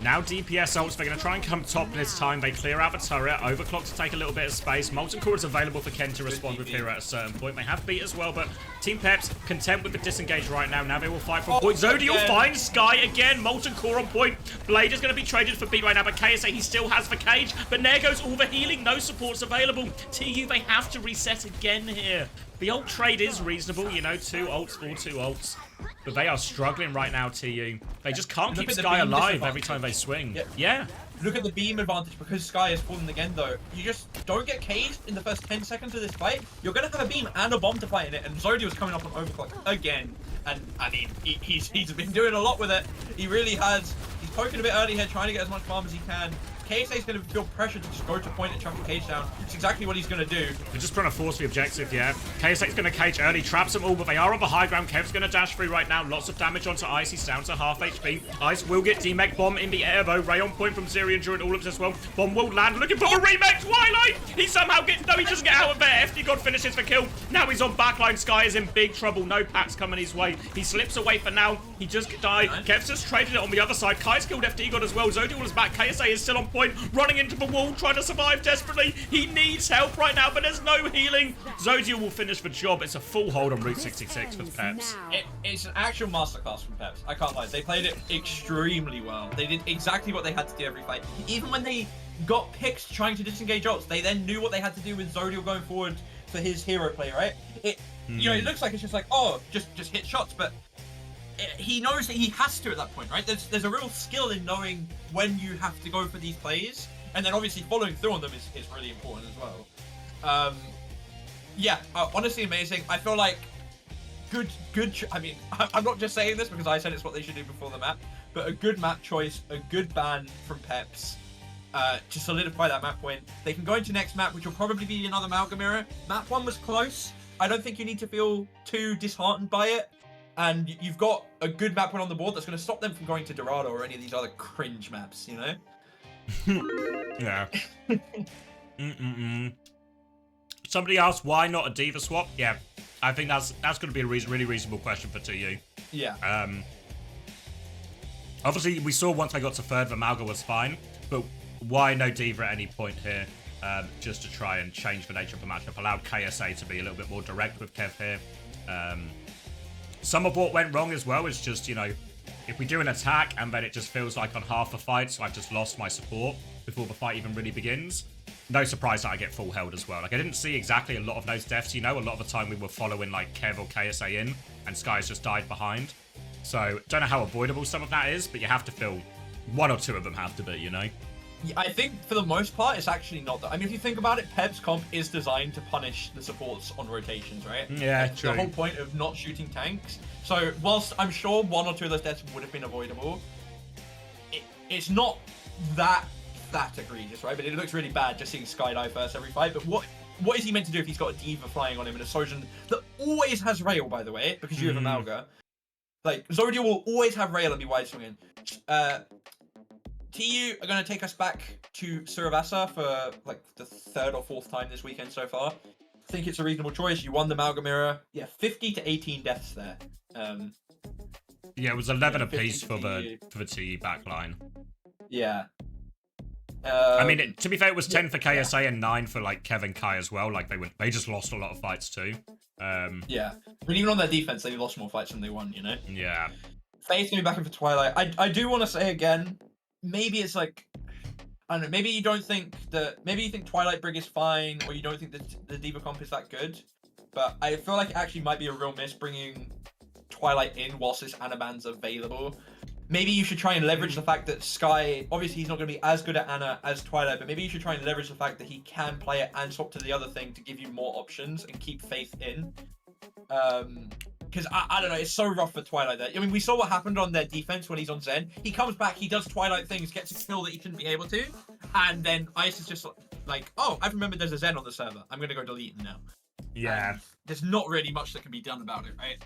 Now DPS ults, they're going to try and come top this time. They clear out the turret, overclock to take a little bit of space. Molten Core is available for Ken to respond with here at a certain point. They have beat as well, but Team Peps content with the disengage right now. Now they will fight from point. Zodiel finds Sky again. Molten Core on point. Blade is going to be traded for beat right now, but KSA, he still has the cage. But there goes all the healing. No supports available. TU, they have to reset again here. The ult trade is reasonable, you know, 2 ults for 2 ults. But they are struggling right now, TU. They just can't keep Sky alive every time they swing. Yeah. Look at the beam advantage because Sky is falling again, though. You just don't get caged in the first 10 seconds of this fight. You're going to have a beam and a bomb to fight in it, and Zodiel's coming up on overclock again. And, I mean, he's been doing a lot with it. He really has. He's poking a bit early here, trying to get as much farm as he can. KSA is going to feel pressure to just go to point and chuck the cage down. It's exactly what he's going to do. They're just trying to force the objective, yeah. KSA is going to cage early, traps them all, but they are on the high ground. Kev's going to dash through right now. Lots of damage onto Ice. He's down to half HP. Ice will get D-Mech Bomb in the air, though. Ray on point from Zirian during all of this as well. Bomb will land. Looking for the remake. Twilight! He somehow gets... No, he doesn't get out of there. FD God finishes the kill. Now he's on backline. Sky is in big trouble. No packs coming his way. He slips away for now. He just died. Kev's just traded it on the other side. Kai's killed FD God as well. Zodiel is back. KSA is still on point. Running into the wall, trying to survive desperately. He needs help right now, but there's no healing. Zodiel will finish the job. It's a full hold on Route 66 for Peps. It's an actual masterclass from Peps. I can't lie. They played it extremely well. They did exactly what they had to do every fight. Even when they got picks trying to disengage ults, they then knew what they had to do with Zodiel going forward for his hero play, right? You know, it looks like it's just like, oh, just hit shots, but he knows that he has to at that point, right? There's a real skill in knowing when you have to go for these plays. And then obviously following through on them is really important as well. Yeah, honestly amazing. I feel like I mean, I'm not just saying this because I said it's what they should do before the map, but a good map choice, a good ban from Peps to solidify that map win. They can go into next map, which will probably be another Amalgam era. Map 1 was close. I don't think you need to feel too disheartened by it. And you've got a good map win on the board that's going to stop them from going to Dorado or any of these other cringe maps, you know? Yeah. Somebody asked why not a diva swap. Yeah, I think that's going to be a really reasonable question for 2U. Yeah. Obviously, we saw once they got to third, the Malga was fine, but why no diva at any point here? Just to try and change the nature of the matchup, allow KSA to be a little bit more direct with Kev here. Some of what went wrong as well is just, you know, if we do an attack and then it just feels like on half a fight, so I've just lost my support before the fight even really begins, no surprise that I get full held as well. Like, I didn't see exactly a lot of those deaths, you know? A lot of the time we were following, like, Kev or KSA in, and Sky's just died behind. So, don't know how avoidable some of that is, but you have to feel one or two of them have to be, you know? I think for the most part, it's actually not that. I mean, if you think about it, Peps comp is designed to punish the supports on rotations, right? Yeah, That's true. the whole point of not shooting tanks. So, whilst I'm sure one or two of those deaths would have been avoidable, it's not that egregious, right? But it looks really bad just seeing Sky die first every fight. But what is he meant to do if he's got a D.Va flying on him and a Sojourn that always has rail, by the way, because you have a Mauga? Like, Zodiac will always have rail and be wide swinging. TU are going to take us back to Suravasa for like the 3rd or 4th time this weekend so far. I think it's a reasonable choice. You won the Mauga Mirror. Yeah, 50 to 18 deaths there. Yeah, it was 11 apiece for the TU backline. Yeah. I mean, to be fair, it was 10 for KSA and 9 for like Kev and Kai as well. Like they just lost a lot of fights too. Yeah, I mean, even on their defense, they lost more fights than they won. You know. Yeah. Faith's gonna be back in for Twilight. I do want to say again, maybe it's like, I don't know. Maybe you don't think maybe you think Twilight Brig is fine, or you don't think that the D.Va comp is that good. But I feel like it actually might be a real miss bringing Twilight in whilst this Ana ban's available. Maybe you should try and leverage the fact that Sky, obviously he's not going to be as good at Ana as Twilight, but maybe you should try and leverage the fact that he can play it and swap to the other thing to give you more options and keep Faith in. Because I don't know, it's so rough for Twilight there. I mean, we saw what happened on their defense when he's on Zen. He comes back, he does Twilight things, gets a kill that he shouldn't be able to, and then Ice is just like, oh, I've remembered there's a Zen on the server. I'm going to go delete him now. Yeah. And there's not really much that can be done about it, right?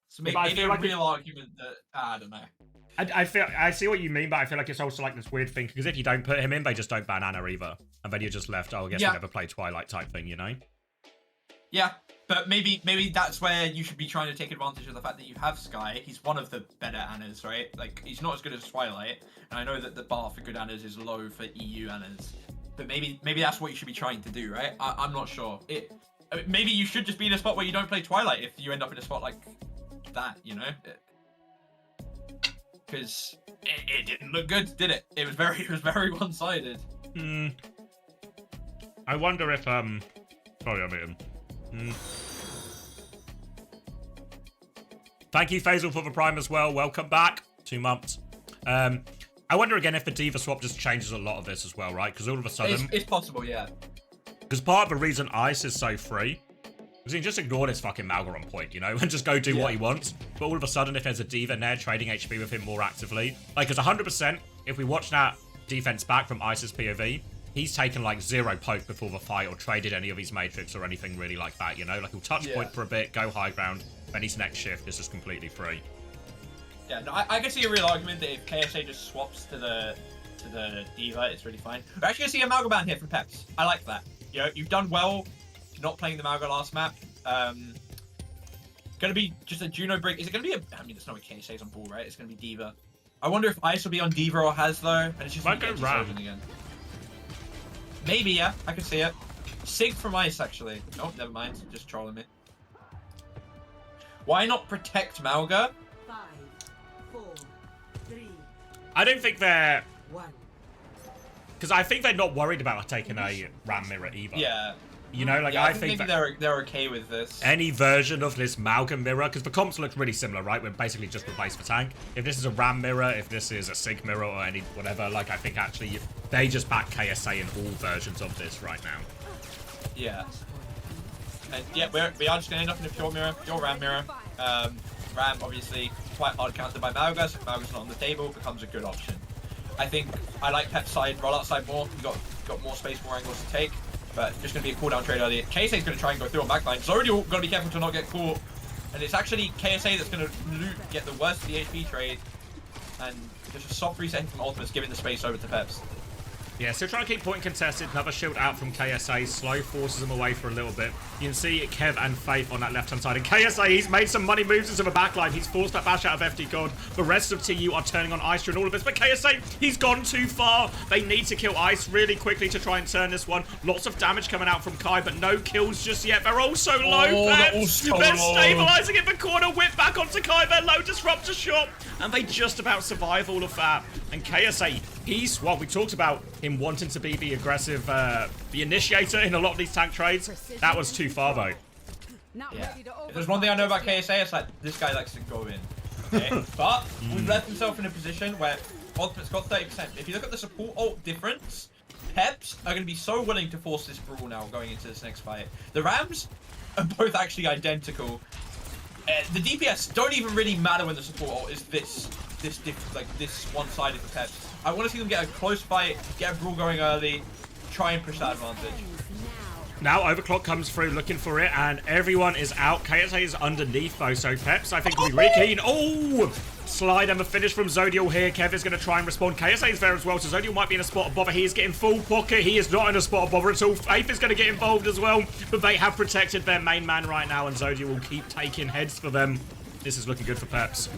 So maybe, I feel like a real argument that, I don't know. I see what you mean, but I feel like it's also like this weird thing, because if you don't put him in, they just don't ban Ana either. And then you're just left, oh, I guess we never play Twilight type thing, you know? Yeah, but maybe that's where you should be trying to take advantage of the fact that you have Sky. He's one of the better Anas, right? Like, he's not as good as Twilight, and I know that the bar for good Anas is low for EU Anas. But maybe that's what you should be trying to do, right? I'm not sure. Maybe you should just be in a spot where you don't play Twilight if you end up in a spot like that, you know? Because it didn't look good, did it? It was very one-sided. I wonder if sorry, I mean. Thank you, Faisal, for the Prime as well. Welcome back. 2 months. I wonder again if the D.Va swap just changes a lot of this as well, right? Because all of a sudden... It's possible, yeah. Because part of the reason Ice is so free is he just ignore this fucking Mauga on point, you know, and just go do what he wants. But all of a sudden, if there's a D.Va in there trading HP with him more actively, like, because 100%, if we watch that defense back from Ice's POV, he's taken like 0 poke before the fight or traded any of his matrix or anything really like that, you know? Like, he'll touch point for a bit, go high ground, then his next shift is just completely free. Yeah, no, I can see a real argument that if KSA just swaps to the D.Va, it's really fine. We're actually going to see a Mauga ban here from Peps. I like that. You know, you've done well not playing the Mauga last map. Gonna be just a Juno break. Is it gonna be I mean, it's not what KSA's on ball, right? It's gonna be D.Va. I wonder if Ice will be on D.Va or Has, though. And it's just Might go Ram again. Maybe, yeah. I can see it. Sig from Ice, actually. Oh, never mind. Just trolling me. Why not protect Mauga? 5, 4, 3. I don't think they're... 1. Because I think they're not worried about taking a Ram Mirror either. Yeah. You know, like, yeah, I think maybe they're okay with this. any version of this Mauga Mirror, because the comps look really similar, right? We're basically just replaced the tank. If this is a Ram Mirror, if this is a Sig Mirror or any whatever, like, I think actually they just back KSA in all versions of this right now. Yeah. And yeah, we are just going to end up in a pure mirror, pure Ram mirror. Ram, obviously, quite hard countered by Mauga, so if Mauga's not on the table, it becomes a good option. I think I like Pep's side, roll outside more. You got more space, more angles to take. But just going to be a cooldown trade early. KSA is going to try and go through on backline. Zodiac got to be careful to not get caught. And it's actually KSA that's going to get the worst of the HP trade. And just a soft reset from ultimates, giving the space over to Peps. Yeah, still trying to keep point contested. Another shield out from KSA. Slow forces him away for a little bit. You can see Kev and Faith on that left-hand side. And KSA, he's made some money moves into the backline. He's forced that bash out of FD God. The rest of TU are turning on Ice during all of this. But KSA, he's gone too far. They need to kill Ice really quickly to try and turn this one. Lots of damage coming out from Kai, but no kills just yet. They're all so low, Peps. They're stabilizing in the corner. Whip back onto Kai. They're low. Disruptor shot. And they just about survive all of that. And KSA, well, we talked about him him wanting to be the aggressive, the initiator in a lot of these tank trades. That was too far, though. Yeah. If there's one thing I know about KSA, it's like this guy likes to go in. Okay? But we've left himself in a position where Ultimate's got 30%. If you look at the support ult difference, Peps are going to be so willing to force this brawl now going into this next fight. The Rams are both actually identical. The DPS don't even really matter when the support ult is this one-sided for Peps. I want to see them get a close fight, get a brawl going early, try and push that advantage. Now Overclock comes through looking for it, and everyone is out. KSA is underneath, though, so Peps, I think, will be really keen. Oh! Slide and a finish from Zodial here. Kev is going to try and respond. KSA is there as well, so Zodial might be in a spot of bother. He is getting full pocket. He is not in a spot of bother at all. Faith is going to get involved as well, but they have protected their main man right now, and Zodial will keep taking heads for them. This is looking good for Peps.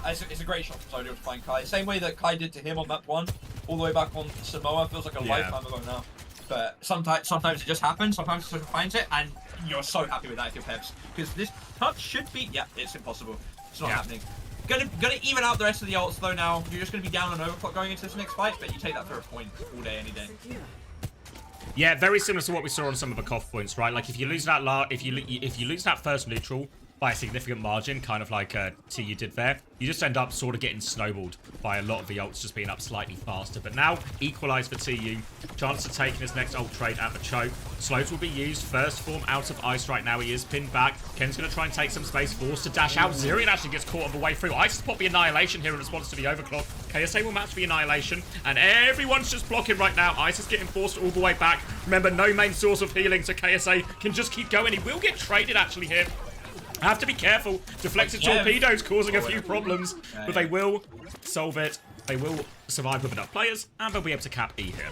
It's a great shot from Zodial to find Kai. Same way that Kai did to him on that one, all the way back on Samoa. Feels like a lifetime ago now. But sometimes it just happens. Sometimes it finds it, and you're so happy with that if you're Peps. Because this touch should be... Yeah, it's impossible. It's not happening. Gonna even out the rest of the ults, though, now. You're just going to be down on Overclock going into this next fight, but you take that for a point all day, any day. Yeah, very similar to what we saw on some of the cough points, right? Like, if you lose that if you lose that first neutral by a significant margin, kind of like TU did there, you just end up sort of getting snowballed by a lot of the ults just being up slightly faster. But now, equalized for TU. Chance to take his next ult trade at the choke. Slows will be used. First form out of ice right now. He is pinned back. Ken's going to try and take some space. Forced to dash out. Zirian actually gets caught on the way through. Ice has popped the Annihilation here in response to the Overclock. KSA will match the Annihilation. And everyone's just blocking right now. Ice is getting forced all the way back. Remember, no main source of healing, so KSA can just keep going. He will get traded actually here. I have to be careful. Deflected torpedoes causing a few problems, but they will solve it. They will survive with enough players, and they'll be able to cap E here.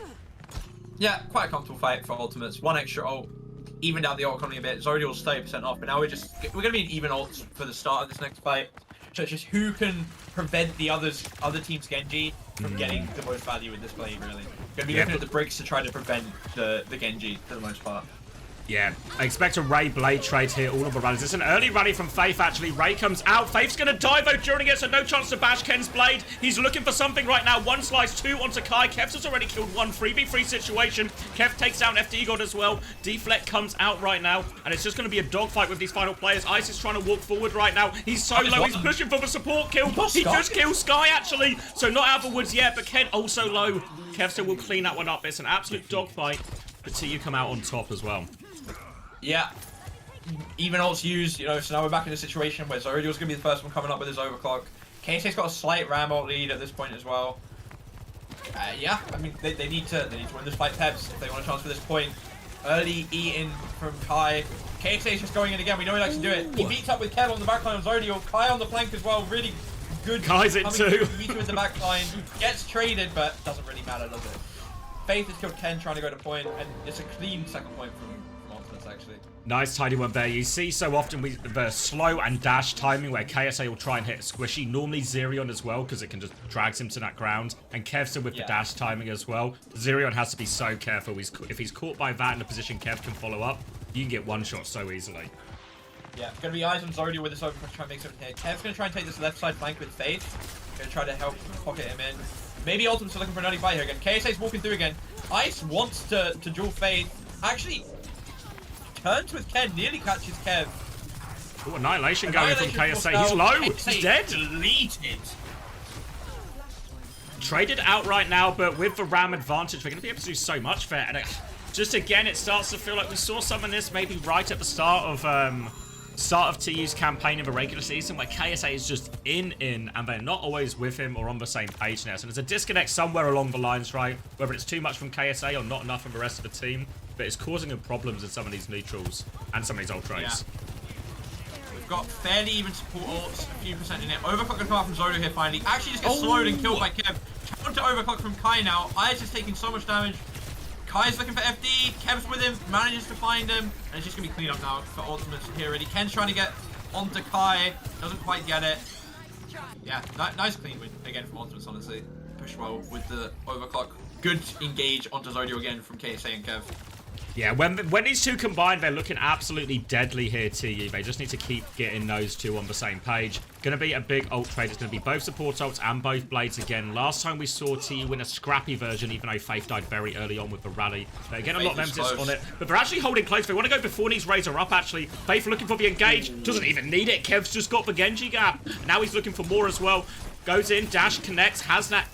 Yeah, quite a comfortable fight for ultimates. One extra ult, evened out the ult economy a bit. Zodial's 30% off, but now we're gonna be in even ults for the start of this next fight. So it's just who can prevent the other team's Genji from getting the most value in this play, really. Gonna be looking at the bricks to try to prevent the Genji for the most part. Yeah, I expect a Ray Blade trade here, all of the rallies. It's an early rally from Faith, actually. Ray comes out. Faith's going to die, though, during it, so no chance to bash Ken's Blade. He's looking for something right now. One slice, two onto Kai. Kev's has already killed one. 3v3 situation. Kev takes down FD God as well. Deflect comes out right now, and it's just going to be a dogfight with these final players. Ice is trying to walk forward right now. He's so low. He's pushing for the support kill. He just killed Sky, actually. So not out of the woods yet, but Ken also low. Kev still will clean that one up. It's an absolute dogfight, but TU come out on top as well. Yeah, even ults used, you know, so now we're back in a situation where Zodial's going to be the first one coming up with his Overclock. KSA's got a slight Ram ult lead at this point as well. Yeah, I mean, they need to win this fight, Peps, if they want a chance for this point. Early E-in from Kai. KSA's just going in again, we know he likes to do it. He beats up with Kev on the backline of Zodial. Kai on the flank as well, really good. Kai's it too. He beats him with the backline, gets traded, but doesn't really matter, does it? Faith has killed Ken trying to go to point, and it's a clean second point from actually. Nice tidy one there. You see so often the slow and dash timing where KSA will try and hit squishy. Normally Zirion as well, because it can just drags him to that ground. And Kev's with the dash timing as well. Zirion has to be so careful. If he's caught by that in a position Kev can follow up, you can get one shot so easily. Yeah, gonna be eyes on Zodial with this over to try and make something here. Kev's gonna try and take this left side flank with Faith. Gonna try to help pocket him in. Maybe Ultimate's looking for an early fight here again. KSA's walking through again. Ice wants to duel Faith. Actually, turns with Ken, nearly catches Kev. Oh, Annihilation going from KSA. He's low. He's dead. Deleted. Traded out right now, but with the Ram advantage, we're going to be able to do so much there. And just again, it starts to feel like we saw some of this maybe right at the start of TU's campaign in the regular season, where KSA is just in, and they're not always with him or on the same page now. So there's a disconnect somewhere along the lines, right? Whether it's too much from KSA or not enough from the rest of the team. But it's causing them problems in some of these neutrals and some of these ult trades. Yeah. We've got fairly even support ults, a few percent in it. Overclock gonna come out from Zodial here finally. Actually just gets slowed and killed by Kev. Counter Overclock from Kai now. Ice is taking so much damage. Kai's looking for FD. Kev's with him, manages to find him. And it's just gonna be clean up now for ultimates here already. Ken's trying to get onto Kai. Doesn't quite get it. Yeah, nice clean win again from ultimates, honestly. Push well with the Overclock. Good engage onto Zodial again from KSA and Kev. Yeah, when these two combine, they're looking absolutely deadly here, TU. They just need to keep getting those two on the same page. Going to be a big ult trade. It's going to be both support ults and both blades again. Last time we saw TU win a scrappy version, even though Faith died very early on with the rally. They're getting a lot of emphasis on it, but they're actually holding close. They want to go before these Razor up, actually. Faith looking for the engage. Doesn't even need it. Kev's just got the Genji gap. Now he's looking for more as well. Goes in, dash, connects, has that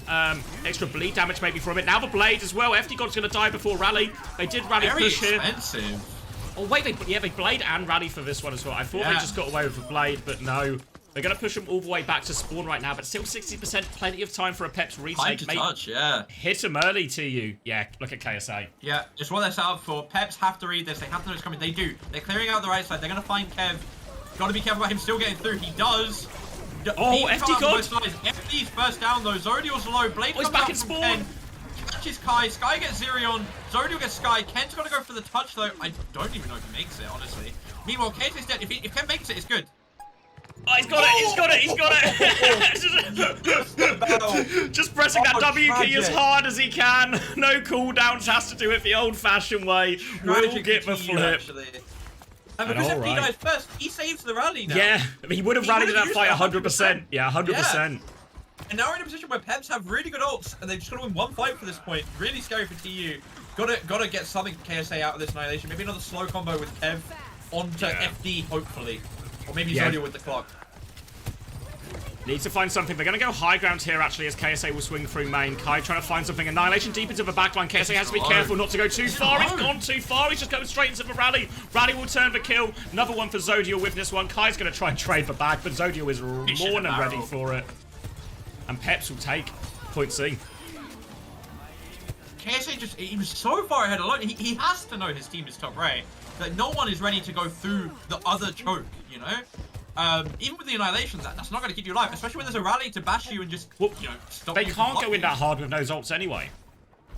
extra bleed damage maybe from it. Now the blade as well. FD God's going to die before rally. They did rally push here. Oh, wait, they blade and rally for this one as well. I thought they just got away with the blade, but no. They're going to push them all the way back to spawn right now, but still 60%. Plenty of time for a Peps retake. Time to touch, yeah. Hit him early, TU. Yeah, look at KSA. Yeah, just what they're set up for. Peps have to read this. They have to know it's coming. They do. They're clearing out the right side. They're going to find Kev. Got to be careful about him still getting through. He does. Oh, FD God! FD's first down though. Zodiel's low. Blade comes back out in from spawn. Ken. Catches Kai. Sky gets Zerion. Zodiel gets Sky. Ken's got to go for the touch though. I don't even know if he makes it, honestly. Meanwhile, KSA's dead. If Ken makes it, it's good. Oh, he's got it! He's got it! Just pressing that W key as hard as he can. No cooldowns, has to do it the old-fashioned way. Will get the flip. And because FD dies first, he saves the rally now. Yeah, he would have rallied in that fight 100%. Yeah, 100%. Yeah. And now we're in a position where Peps have really good ults, and they've just got to win one fight for this point. Really scary for TU. Gotta get something KSA out of this annihilation. Maybe another slow combo with Kev onto FD, hopefully. Or maybe Zodiel with the clock. Needs to find something. They're going to go high ground here, actually, as KSA will swing through main. Kai trying to find something. Annihilation deep into the backline. KSA has to be careful not to go too far. He's gone too far. He's just going straight into the rally. Rally will turn the kill. Another one for Zodiel with this one. Kai's going to try and trade the back, but Zodiel is more than ready for it. And Peps will take point C. KSA he was so far ahead alone. He has to know his team is top right. Like, no one is ready to go through the other choke, you know? Even with the annihilation, that's not going to keep you alive, especially when there's a rally to bash you and just, you know, stop They you can't from go in that hard with those ults anyway.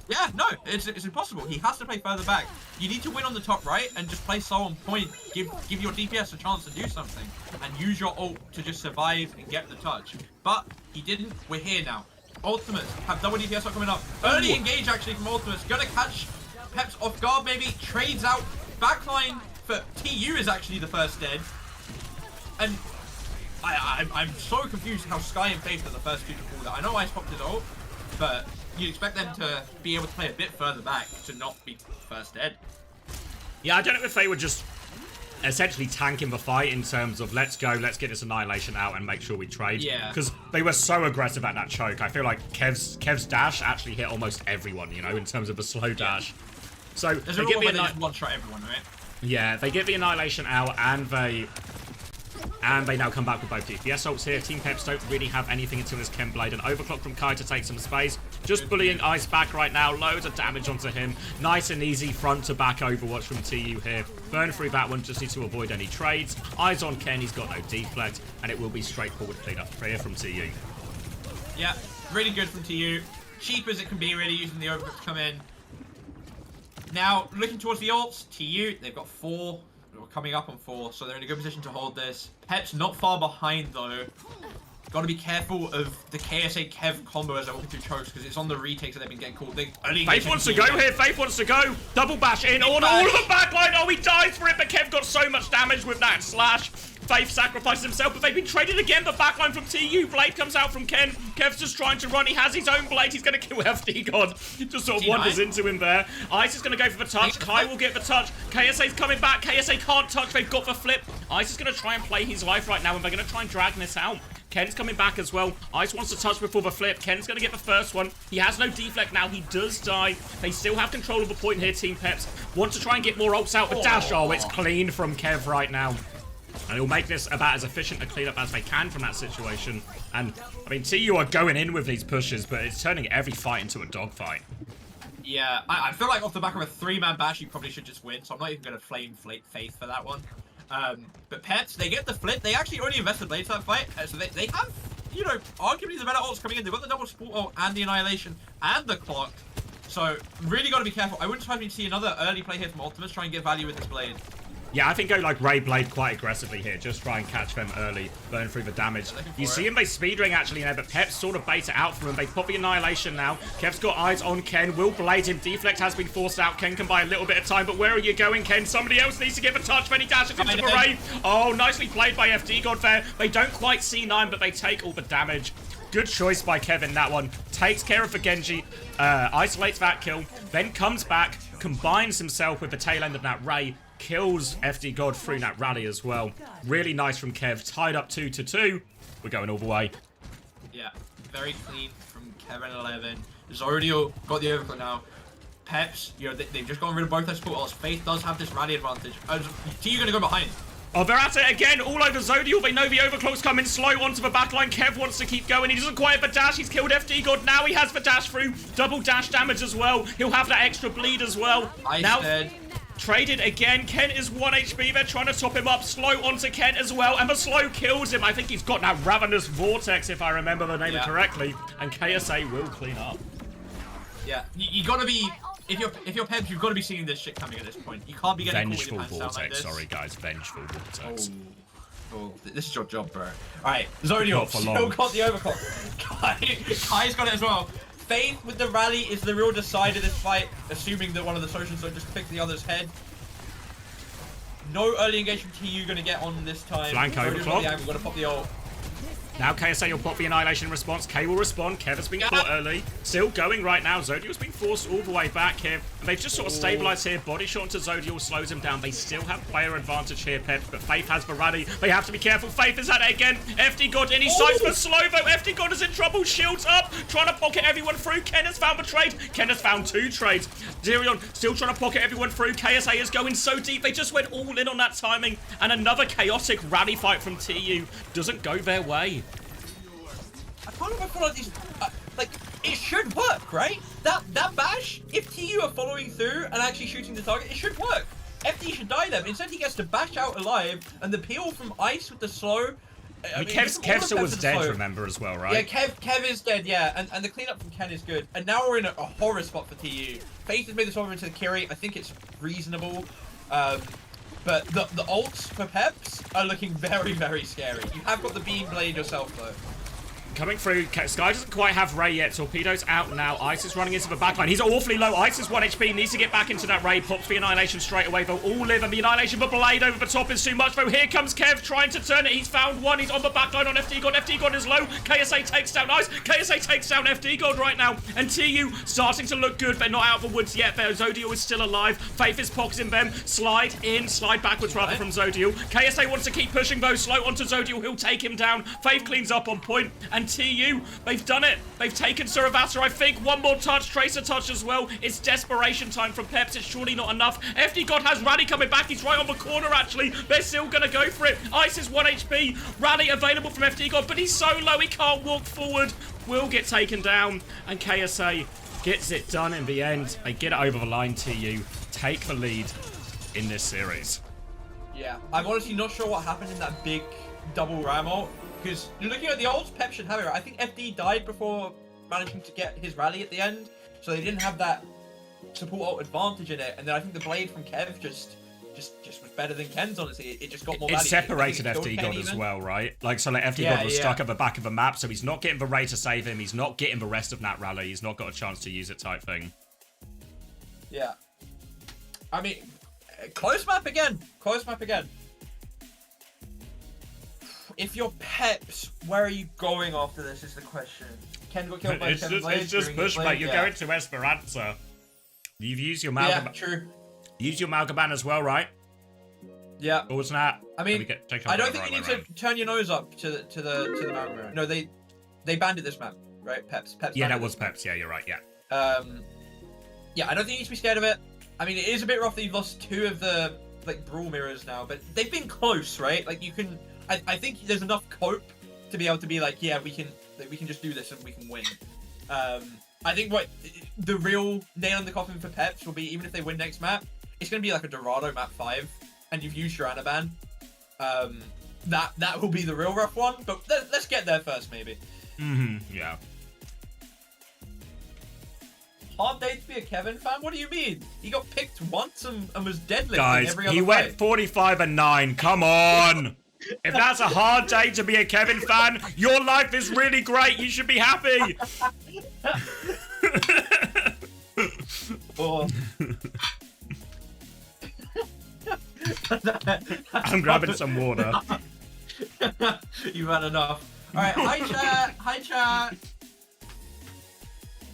Yeah, no, it's impossible. He has to play further back. You need to win on the top right and just play so on point. Give your DPS a chance to do something and use your ult to just survive and get the touch. But he didn't. We're here now. Ultimates have double DPS coming up. Early engage actually from Ultimates. Gonna catch Peps off guard maybe. Trades out. Backline for TU is actually the first dead. And I'm so confused how Sky and Faith are the first two to pull that. I know Ice popped his ult, but you'd expect them to be able to play a bit further back to not be first dead. Yeah, I don't know if they were just essentially tanking the fight in terms of let's go, let's get this annihilation out and make sure we trade. Yeah. Because they were so aggressive at that choke. I feel like Kev's dash actually hit almost everyone, you know, in terms of the slow dash. So there's they a get rule the where they just one-shot everyone, right? Yeah, they get the annihilation out and they now come back with both DPS ults here. Team Peps don't really have anything until this Chem Blade. An overclock from Kai to take some space. Just bullying Ice back right now. Loads of damage onto him. Nice and easy front to back Overwatch from TU here. Burn through that one. Just need to avoid any trades. Eyes on Ken. He's got no deflect. And it will be straightforward clear from TU. Yeah, really good from TU. Cheap as it can be, really, using the overclock to come in. Now, looking towards the ults, TU, they've got 4. We're coming up on 4, so they're in a good position to hold this. Peps not far behind, though. Got to be careful of the KSA Kev combo as they're walking through chokes, because it's on the retakes that they've been getting called. Faith wants to go here. Faith wants to go. Double bash in on all of the backline. Oh, he dies for it, but Kev got so much damage with that slash. Faith sacrifices himself, but they've been traded again. The backline from TU. Blade comes out from Ken. Kev's just trying to run. He has his own blade. He's going to kill FD God. He just sort of wanders into him there. Ice is going to go for the touch. Kai will get the touch. KSA's coming back. KSA can't touch. They've got the flip. Ice is going to try and play his life right now, and they're going to try and drag this out. Ken's coming back as well. Ice wants to touch before the flip. Ken's going to get the first one. He has no deflect now. He does die. They still have control of the point here, Team Peps. Want to try and get more ults out with dash. Oh, it's clean from Kev right now. And he'll make this about as efficient a cleanup as they can from that situation. And, I mean, TU are going in with these pushes, but it's turning every fight into a dogfight. Yeah, I feel like off the back of a 3-man bash, you probably should just win, so I'm not even going to flame Faith for that one. But Peps, they get the flip. They actually already invested blades for that fight, so they have, you know, arguably the better ults coming in. They've got the double support ult and the annihilation and the clock. So, really got to be careful. I wouldn't surprise me to see another early play here from Ultimates try and get value with this blade. Yeah, I think go like Ray Blade quite aggressively here. Just try and catch them early, burn through the damage. You see him, they speed ring actually in there, but Peps sort of bait it out for him. They pop the Annihilation now. Kev's got eyes on Ken. Will blade him. Deflect has been forced out. Ken can buy a little bit of time, but where are you going, Ken? Somebody else needs to give a touch when he dashes into the Ray. Oh, nicely played by FD God there. They don't quite C9, but they take all the damage. Good choice by Kevin, that one. Takes care of the Genji, isolates that kill, then comes back, combines himself with the tail end of that Ray, kills FD God through that rally as well. Really nice from Kev. Tied up 2-2. We're going all the way. Yeah, very clean from Kevin 11. Zodiel got the overclock now. Peps, you know, they've just gotten rid of both their support ults. Faith does have this rally advantage. TU gonna go behind. Oh, they're at it again, all over Zodiel. They know the overclock's coming slow onto the backline. Kev wants to keep going. He doesn't quite have the dash. He's killed FD God. Now he has the dash through. Double dash damage as well. He'll have that extra bleed as well. Now, traded again. Ken is 1 HP. They're trying to top him up. Slow onto Ken as well. And the slow kills him. I think he's got that Ravenous Vortex, if I remember the name correctly. And KSA will clean up. Yeah, you gotta be... If you're Peps, you've got to be seeing this shit coming at this point. You can't be getting Vengeful caught with your pants down like Vortex, this. sorry guys. Vengeful Vortex. Oh, this is your job, bro. Alright, Zodiel still got the overclock. Kai's got it as well. Faith with the rally is the real decider of this fight, assuming that one of the socials don't just pick the other's head. No early engagement TU gonna get on this time. Flank overclock. We're gonna pop the ult. Now KSA will pop the Annihilation response. K will respond. Kev has been caught early. Still going right now. Zodiel's been forced all the way back here. And they've just sort of stabilized here. Body shot into Zodiel slows him down. They still have player advantage here, Peps, but Faith has the rally. They have to be careful. Faith is at it again. FD God in. He sights for slow though. FD God is in trouble. Shields up. Trying to pocket everyone through. Ken has found the trade. Ken has found 2 trades. Zerion still trying to pocket everyone through. KSA is going so deep. They just went all in on that timing. And another chaotic rally fight from TU doesn't go their way. I kind of feel like these, like, it should work, right? That bash, if TU are following through and actually shooting the target, it should work. FD should die there, but instead he gets to bash out alive, and the peel from Ice with the slow... I mean, Kev still was dead, remember, as well, right? Yeah, Kev is dead, yeah, and the cleanup from Ken is good. And now we're in a horror spot for TU. Faith has made this over into the Kiri. I think it's reasonable. But the ults for Peps are looking very, very scary. You have got the Beam Blade yourself, though. Coming through, Sky doesn't quite have Ray yet. Torpedo's out now. Ice is running into the backline. He's awfully low. Ice is 1 HP. Needs to get back into that Ray. Pops the Annihilation straight away. They'll all live, and the Annihilation, but Blade over the top is too much, though. Here comes Kev trying to turn it. He's found one. He's on the backline on FD God. FD God is low. KSA takes down Ice. KSA takes down FD God right now. And TU starting to look good. They're not out of the woods yet. Zodiel is still alive. Faith is pocketing them. Slide backwards rather from Zodiel. KSA wants to keep pushing, though. Slow onto Zodiel. He'll take him down. Faith cleans up on point. And TU... they've done it. They've taken Suravasa, I think. One more touch. Tracer touch as well. It's desperation time from Peps. It's surely not enough. FD God has Rally coming back. He's right on the corner, actually. They're still going to go for it. Ice is 1 HP. Rally available from FD God, but he's so low he can't walk forward. Will get taken down. And KSA gets it done in the end. They get it over the line, TU. Take the lead in this series. Yeah, I'm honestly not sure what happened in that big double ram ult. Because looking at the ults, Pep should have it right. I think FD died before managing to get his rally at the end, so they didn't have that support ult advantage in it. And then I think the blade from Kev just was better than Ken's. Honestly, it just got more. It separated FD God as well, right? Like, so like FD God was stuck at the back of the map, so he's not getting the Ray to save him. He's not getting the rest of that rally. He's not got a chance to use it, type thing. Yeah. I mean, close map again. Close map again. If you're Peps, where are you going after this is the question. Ken got killed by It's just push, mate. You're going to Esperanza. You've used your Malgaban. Yeah, true. Use your Malgaban as well, right? Yeah. Or wasn't that? I mean, I don't think you need to turn your nose up to the Malgaban. No, they banned it this map, right? Peps. Yeah, that was Peps. Yeah, you're right. Yeah. Yeah, I don't think you need to be scared of it. I mean, it is a bit rough that you've lost 2 of the like brawl mirrors now, but they've been close, right? Like you can. I think there's enough cope to be able to be like, yeah, we can just do this and we can win. I think what the real nail in the coffin for Peps will be, even if they win next map, it's going to be like a Dorado map 5, and you've used your Anaban. That will be the real rough one, but let's get there first, maybe. Yeah. hard day to be a Kevin fan? What do you mean? He got picked once and was deadlifting Guys, every other he went fight. 45-9. Come on. If that's a hard day to be a Kevin fan, your life is really great. You should be happy. Oh. I'm grabbing some water. You've had enough. Alright, hi chat. Hi chat.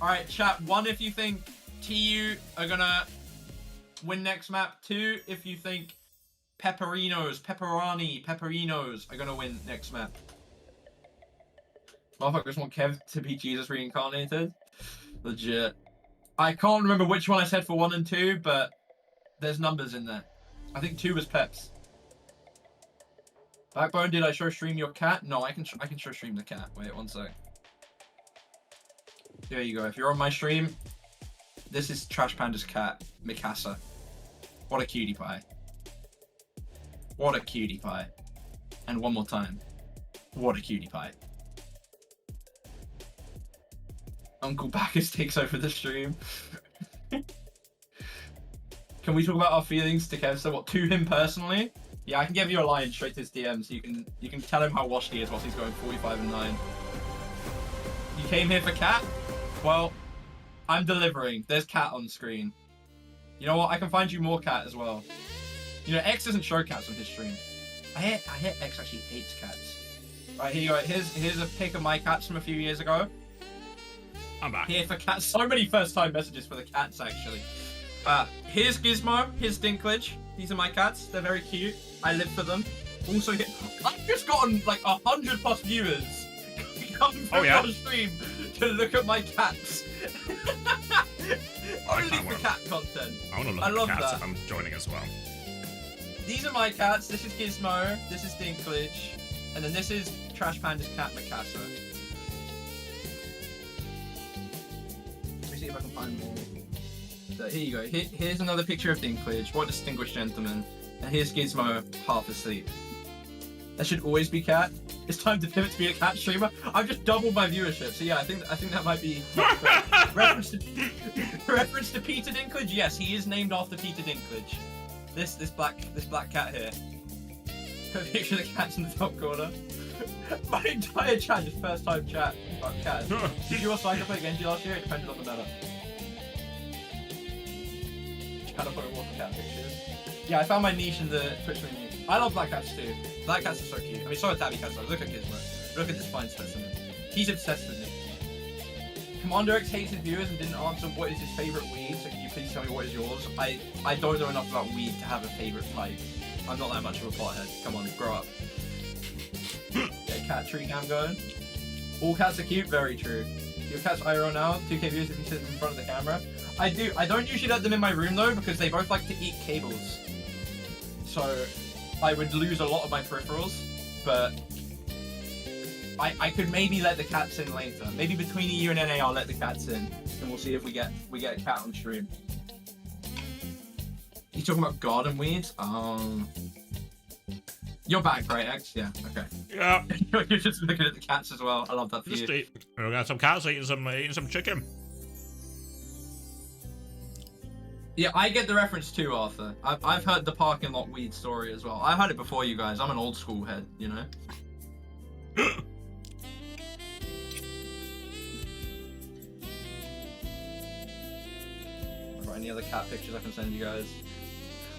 Alright, chat. 1 if you think TU are gonna win next map. 2 if you think Pepperinos are gonna win next map. Motherfuckers want Kev to be Jesus reincarnated. Legit. I can't remember which one I said for 1 and 2, but there's numbers in there. I think 2 was Peps. Backbone, did I show stream your cat? No, I can show stream the cat. Wait, 1 sec. There you go. If you're on my stream, this is Trash Panda's cat, Mikasa. What a cutie pie. What a cutie pie. And one more time. What a cutie pie. Uncle Bacchus takes over the stream. Can we talk about our feelings to Kev? So what, to him personally? Yeah, I can give you a line straight to his DM, so you can tell him how washed he is whilst he's going 45-9. You came here for cat? Well, I'm delivering. There's cat on screen. You know what? I can find you more cat as well. You know, X doesn't show cats on his stream. I hear X actually hates cats. Alright, here you go. Here's a pic of my cats from a few years ago. I'm back. Here for cats. So many first-time messages for the cats, actually. Here's Gizmo. Here's Dinklage. These are my cats. They're very cute. I live for them. Also, I've just gotten like 100+ viewers come from your stream to look at my cats. Only for cat content. I want to look I at love the cats that. if I'm joining as well. These are my cats. This is Gizmo. This is Dinklage. And then this is Trash Panda's cat, Mikasa. Let me see if I can find more. So here you go. Here's another picture of Dinklage. What a distinguished gentleman. And here's Gizmo, half asleep. That should always be cat. It's time to pivot to be a cat streamer. I've just doubled my viewership. So yeah, I think that might be reference to Peter Dinklage. Yes, he is named after Peter Dinklage. This black cat here. Put a picture of the cats in the top corner. My entire chat is first time chat about cats. Did you or Psycho play Genji last year? It depended on the meta. Kind of put more cat pictures. Yeah, I found my niche in the Twitch menu. I love black cats too. Black cats are so cute. I mean, so are tabby cats though. Look at Gizmo. Look at this fine specimen. He's obsessed with me. CommanderX hates his viewers and didn't answer what is his favorite weed, so can you please tell me what is yours? I don't know enough about weed to have a favorite type. I'm not that much of a pothead. Come on, grow up. Get a cat tree cam going. All cats are cute, very true. Your cat's IRL now, 2K views if you sit in front of the camera. I do. I don't usually let them in my room though, because they both like to eat cables. So I would lose a lot of my peripherals, but I could maybe let the cats in later. Maybe between EU and NA I'll let the cats in, and we'll see if we get a cat on stream. You talking about garden weeds? You're back, right, X? Yeah, okay. Yeah. You're just looking at the cats as well. I love that for Just you. eat. We got some cats eating some chicken. Yeah, I get the reference too, Arthur. I've heard the parking lot weed story as well. I heard it before you guys. I'm an old school head, you know? Any other cat pictures I can send you guys?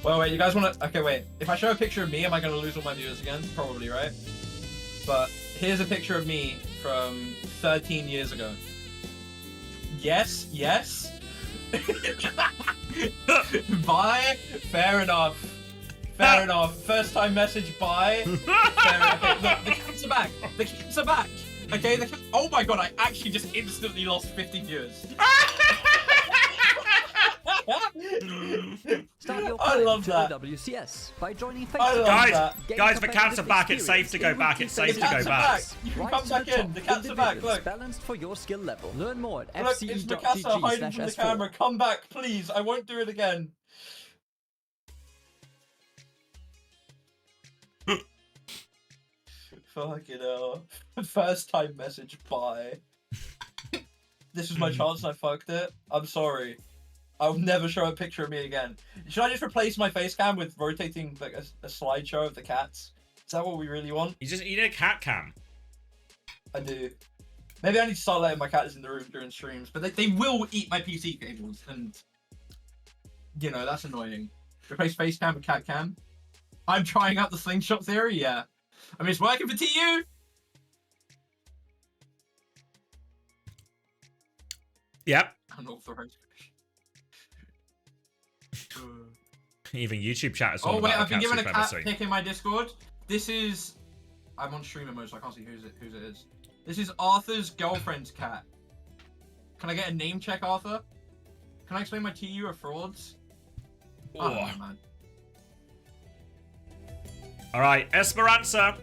Well, wait, you guys want to... Okay, wait. If I show a picture of me, am I going to lose all my viewers again? Probably, right? But here's a picture of me from 13 years ago. Yes, yes. Bye. Fair enough. Fair enough. First time message, bye. Fair enough. Okay, look, the cats are back. The cats are back. Okay, oh my god, I actually just instantly lost 50 viewers. I love that. OWCS by joining Guys, the cats are back. It's safe to go back. It's safe to go back. You can come back in. The cats are back. Look. Balanced for your skill level. Learn more at Look, it's Mikasa hiding from the camera. Come back, please. I won't do it again. Fucking hell. First time message, bye. This was my chance and I fucked it. I'm sorry. I'll never show a picture of me again. Should I just replace my face cam with rotating like a slideshow of the cats? Is that what we really want? You need a cat cam. I do. Maybe I need to start letting my cats in the room during streams, but they will eat my PC cables, and you know that's annoying. Replace face cam with cat cam. I'm trying out the slingshot theory. Yeah, I mean it's working for TU. Yep. Unauthorized. Even YouTube chat is Oh all wait, about I've been given a cat supremacy. pick in my Discord. This is... I'm on streamer mode, so I can't see whose it is. This is Arthur's girlfriend's cat. Can I get a name check, Arthur? Can I explain my TU are frauds? I don't know, man. All right, Esperanza.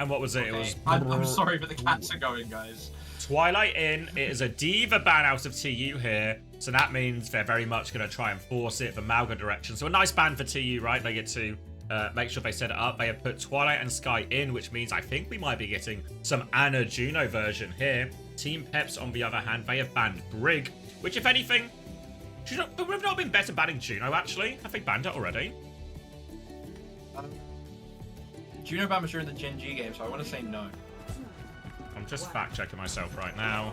And what was it? Okay. It was... I'm sorry, but the cats are going, guys. Twilight in. It is a diva ban out of TU here. So that means they're very much going to try and force it the Malga direction. So a nice ban for TU, right? They get to make sure they set it up. They have put Twilight and Sky in, which means I think we might be getting some Anna Juno version here. Team Peps, on the other hand, they have banned Brig, which, if anything, we've not been better banning Juno, actually. Have they banned it already? Juno ban was during the Gen G game, so I want to say no. I'm just fact-checking myself right now.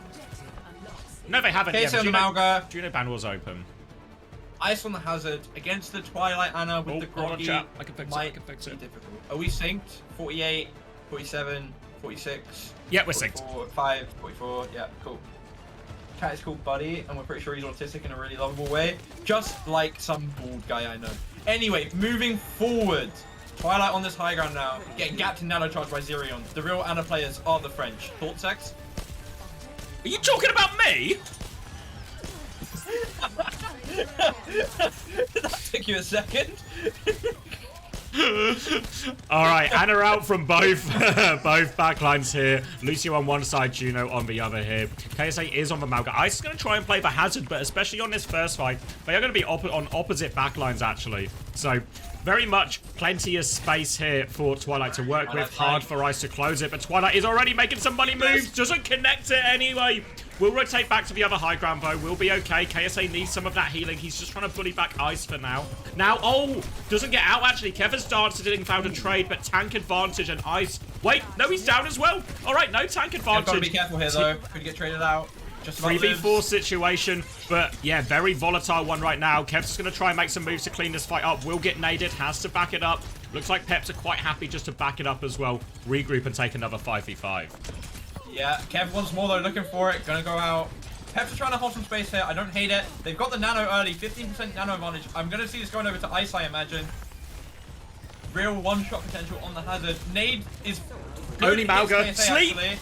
No, they haven't. Okay, Yeah, so Juno, Malga. Juno ban was open. Ice on the hazard against the Twilight Anna with the hold on, groggy. chat. I can fix it. I Might can fix be it. difficult. Are we synced? 48, 47, 46. Yeah, we're synced. 45, 44. Yeah, cool. Cat is called Buddy, and we're pretty sure he's autistic in a really lovable way. Just like some bald guy I know. Anyway, moving forward. Twilight on this high ground now. Getting gapped in nano charge by Zerion. The real Anna players are the French. Thought sex? Are you talking about me? That took you a second. All right, Anna out from both both backlines here. Lucio on one side, Juno on the other here. KSA is on the Malga. Ice is going to try and play the hazard, but especially on this first fight, they are going to be on opposite backlines, actually. So, very much plenty of space here for Twilight to work with. Hard for Ice to close it, but Twilight is already making some money moves. Doesn't connect it anyway. We'll rotate back to the other high ground, though. We'll be okay. KSA needs some of that healing. He's just trying to bully back Ice for now. Now, oh, doesn't get out, actually. Kevin's danced and found a trade, but tank advantage and Ice. Wait, no, he's down as well. All right, no tank advantage. Gotta be careful here, though. Could get traded out. Just about 3v4 situation, but yeah, very volatile one right now. Kev's just going to try and make some moves to clean this fight up. Will get naded, has to back it up. Looks like Peps are quite happy just to back it up as well. Regroup and take another 5v5. Yeah, Kev once more though, looking for it. Gonna go out. Peps are trying to hold some space here. I don't hate it. They've got the nano early, 15% nano advantage. I'm gonna see this going over to Ice, I imagine. Real one-shot potential on the hazard. Nade is Only Malga. KSA, Sleep! actually.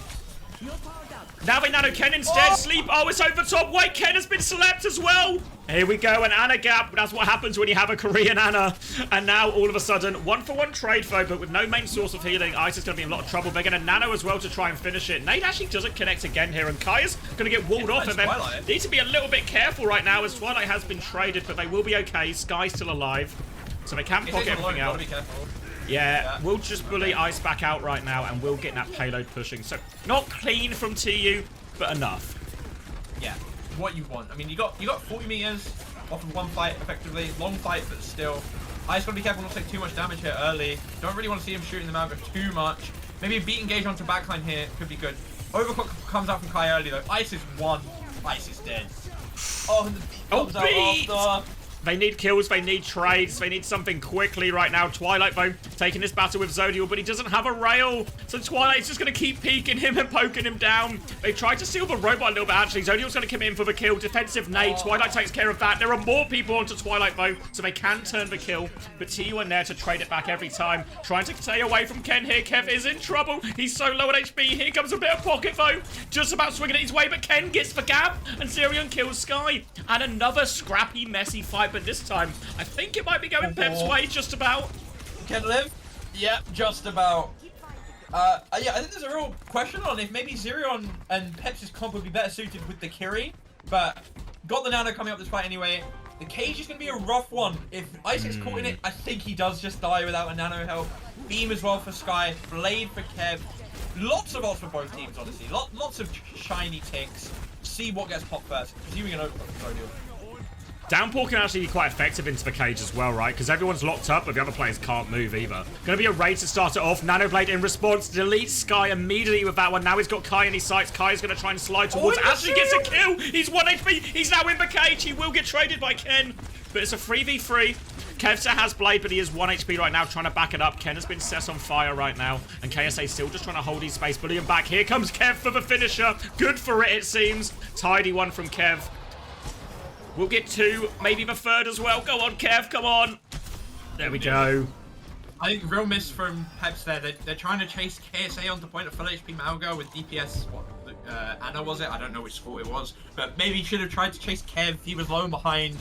Now they nano Ken instead. Oh! Sleep. Oh, it's over top. Wait, Ken has been slept as well. Here we go. An Anna gap. That's what happens when you have a Korean Anna. And now, all of a sudden, 1-for-1 trade, though, but with no main source of healing, Ice is going to be in a lot of trouble. They're going to nano as well to try and finish it. Nate actually doesn't connect again here, and Kaya's going to get walled off. And they need to be a little bit careful right now, as Twilight has been traded, but they will be okay. Sky's still alive, so they can pocket everything out. Be careful. Yeah, we'll just bully Ice back out right now, and we'll get that payload pushing. So, not clean from TU, but enough. Yeah, what you want. I mean, you got 40 meters off of one fight, effectively. Long fight, but still. Ice gotta be careful not to take too much damage here early. Don't really want to see him shooting the Malga too much. Maybe a beat engage onto backline here could be good. Overclock comes out from Kai early though. Ice is one. Ice is dead. Oh, and the beat comes out after. They need kills, they need trades, they need something quickly right now. Twilight, though, taking this battle with Zodial, but he doesn't have a rail. So Twilight's just going to keep peeking him and poking him down. They tried to steal the robot a little bit, actually. Zodial's going to come in for the kill. Defensive nade. Twilight takes care of that. There are more people onto Twilight, though, so they can turn the kill. But TU in there to trade it back every time. Trying to stay away from Ken here. Kev is in trouble. He's so low on HP. Here comes a bit of pocket, though. Just about swinging it his way, but Ken gets the gap, and Zerion kills Sky. And another scrappy, messy fight, but this time, I think it might be going Pep's way, just about. Can live? Yeah, just about. Yeah, I think there's a real question on if maybe Zerion and Peps' comp would be better suited with the Kiri, but got the nano coming up this fight anyway. The cage is going to be a rough one. If Ice gets caught in it, I think he does just die without a nano help. Beam as well for Sky, Blade for Kev. Lots of ults for both teams, honestly. Lots of shiny ticks. see what gets popped first. Presuming an overclock from Zodial. Downpour can actually be quite effective into the cage as well, right? Because everyone's locked up, but the other players can't move either. Gonna be a raid to start it off. Nanoblade in response. Deletes Sky immediately with that one. Now he's got Kai in his sights. Kai's gonna try and slide towards. Actually gets a kill. He's 1 HP. He's now in the cage. He will get traded by Ken. But it's a 3v3. Kevsa has Blade, but he is 1 HP right now, trying to back it up. Ken has been set on fire right now, and KSA still just trying to hold his space. Bully him back. Here comes Kev for the finisher. Good for it seems. Tidy one from Kev. We'll get 2, maybe the 3rd as well. Go on, Kev, come on. There we go. I think real miss from Peps there. They're trying to chase KSA onto point of full HP Malga with DPS. What, Anna was it? I don't know which score it was. But maybe he should have tried to chase Kev. He was low behind.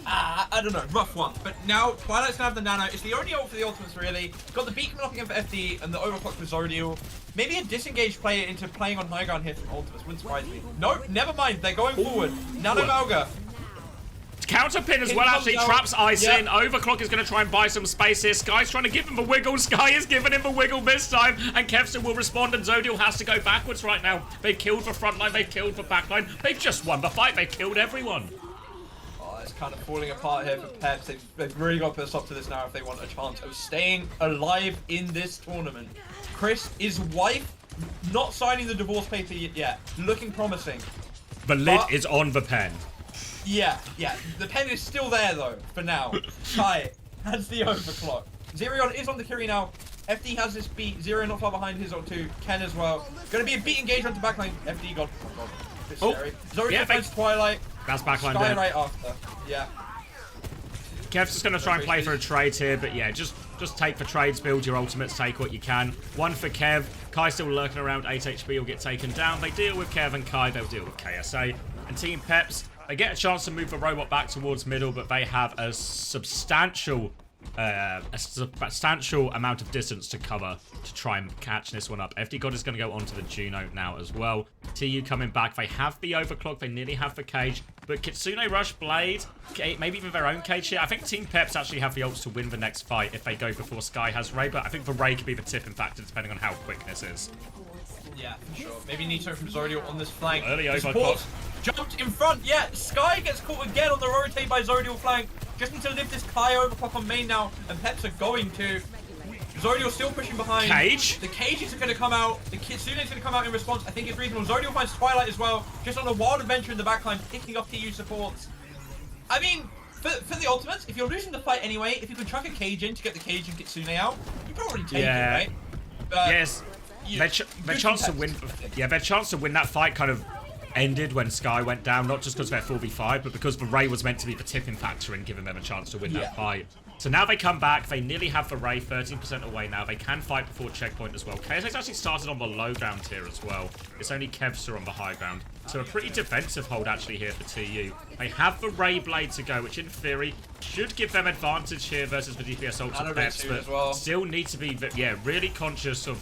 I don't know, rough one. But now Twilight's gonna have the nano. It's the only ult for the ultimates really. Got the beacon up again for FD and the overclock for Zodial. Maybe a disengaged player into playing on high ground here from ultimates. Wouldn't surprise me. Nope, never mind. They're going forward. Nano Malga. Counter pin as well, actually traps Ice in. Overclock is going to try and buy some space here. Sky's trying to give him the wiggle. Sky is giving him the wiggle this time. And Kevster will respond, and Zodial has to go backwards right now. They've killed the front line. They've killed the back line. They've just won the fight. They've killed everyone. Oh, it's kind of falling apart here for Peps. They've really got to put a stop to this now if they want a chance of staying alive in this tournament. Chris, his wife, not signing the divorce paper yet. Looking promising. The lid is on the pen. Yeah. The pen is still there though, for now. Kai has the overclock. Zerion is on the carry now. FD has this beat. Zerion not far behind his ult too. Ken as well. Gonna be a beat engagement to backline. FD got. Oh god. Bit scary. Zodial finds Twilight. That's backline Sky dead. right after. Yeah. Kev's just going to try and play for a trade here, but yeah, just take the trades, build your ultimates, take what you can. 1 for Kev. Kai still lurking around, 8 HP will get taken down. They deal with Kev and Kai, they'll deal with KSA. And Team Peps, they get a chance to move the robot back towards middle, but they have a substantial amount of distance to cover to try and catch this one up. FD God is going to go onto the Juno now as well. TU coming back. They have the overclock. They nearly have the cage. But Kitsune Rush, Blade, maybe even their own cage here. I think Team Peps actually have the ults to win the next fight if they go before Sky has Ray. But I think the Ray could be the tipping factor depending on how quick this is. Yeah, for sure. Maybe need something from Zodial on this flank. Early The overclock. support jumped in front. Yeah, Sky gets caught again on the rotate by Zodial flank. Just need to lift this Kai overclock on main now, and Peps are going to. Zodial still pushing behind. Cage. The cages are going to come out. The Kitsune is going to come out in response. I think it's reasonable. Zodial finds Twilight as well. Just on a wild adventure in the backline, picking up TU supports. I mean, for the ultimates, if you're losing the fight anyway, if you can chuck a cage in to get the cage and Kitsune out, you probably take it, right? But yes. Their chance to win. Yeah, their chance to win that fight kind of ended when Sky went down, not just because they're 4v5, but because the Ray was meant to be the tipping factor in giving them a chance to win that fight. So now they come back, they nearly have the Ray, 13% away now. They can fight before checkpoint as well. KSA's actually started on the low ground here as well. It's only Kevster on the high ground. So a pretty defensive hold actually here for TU. They have the Ray Blade to go, which in theory should give them advantage here versus the DPS ult of Peps, but still need to be, really conscious of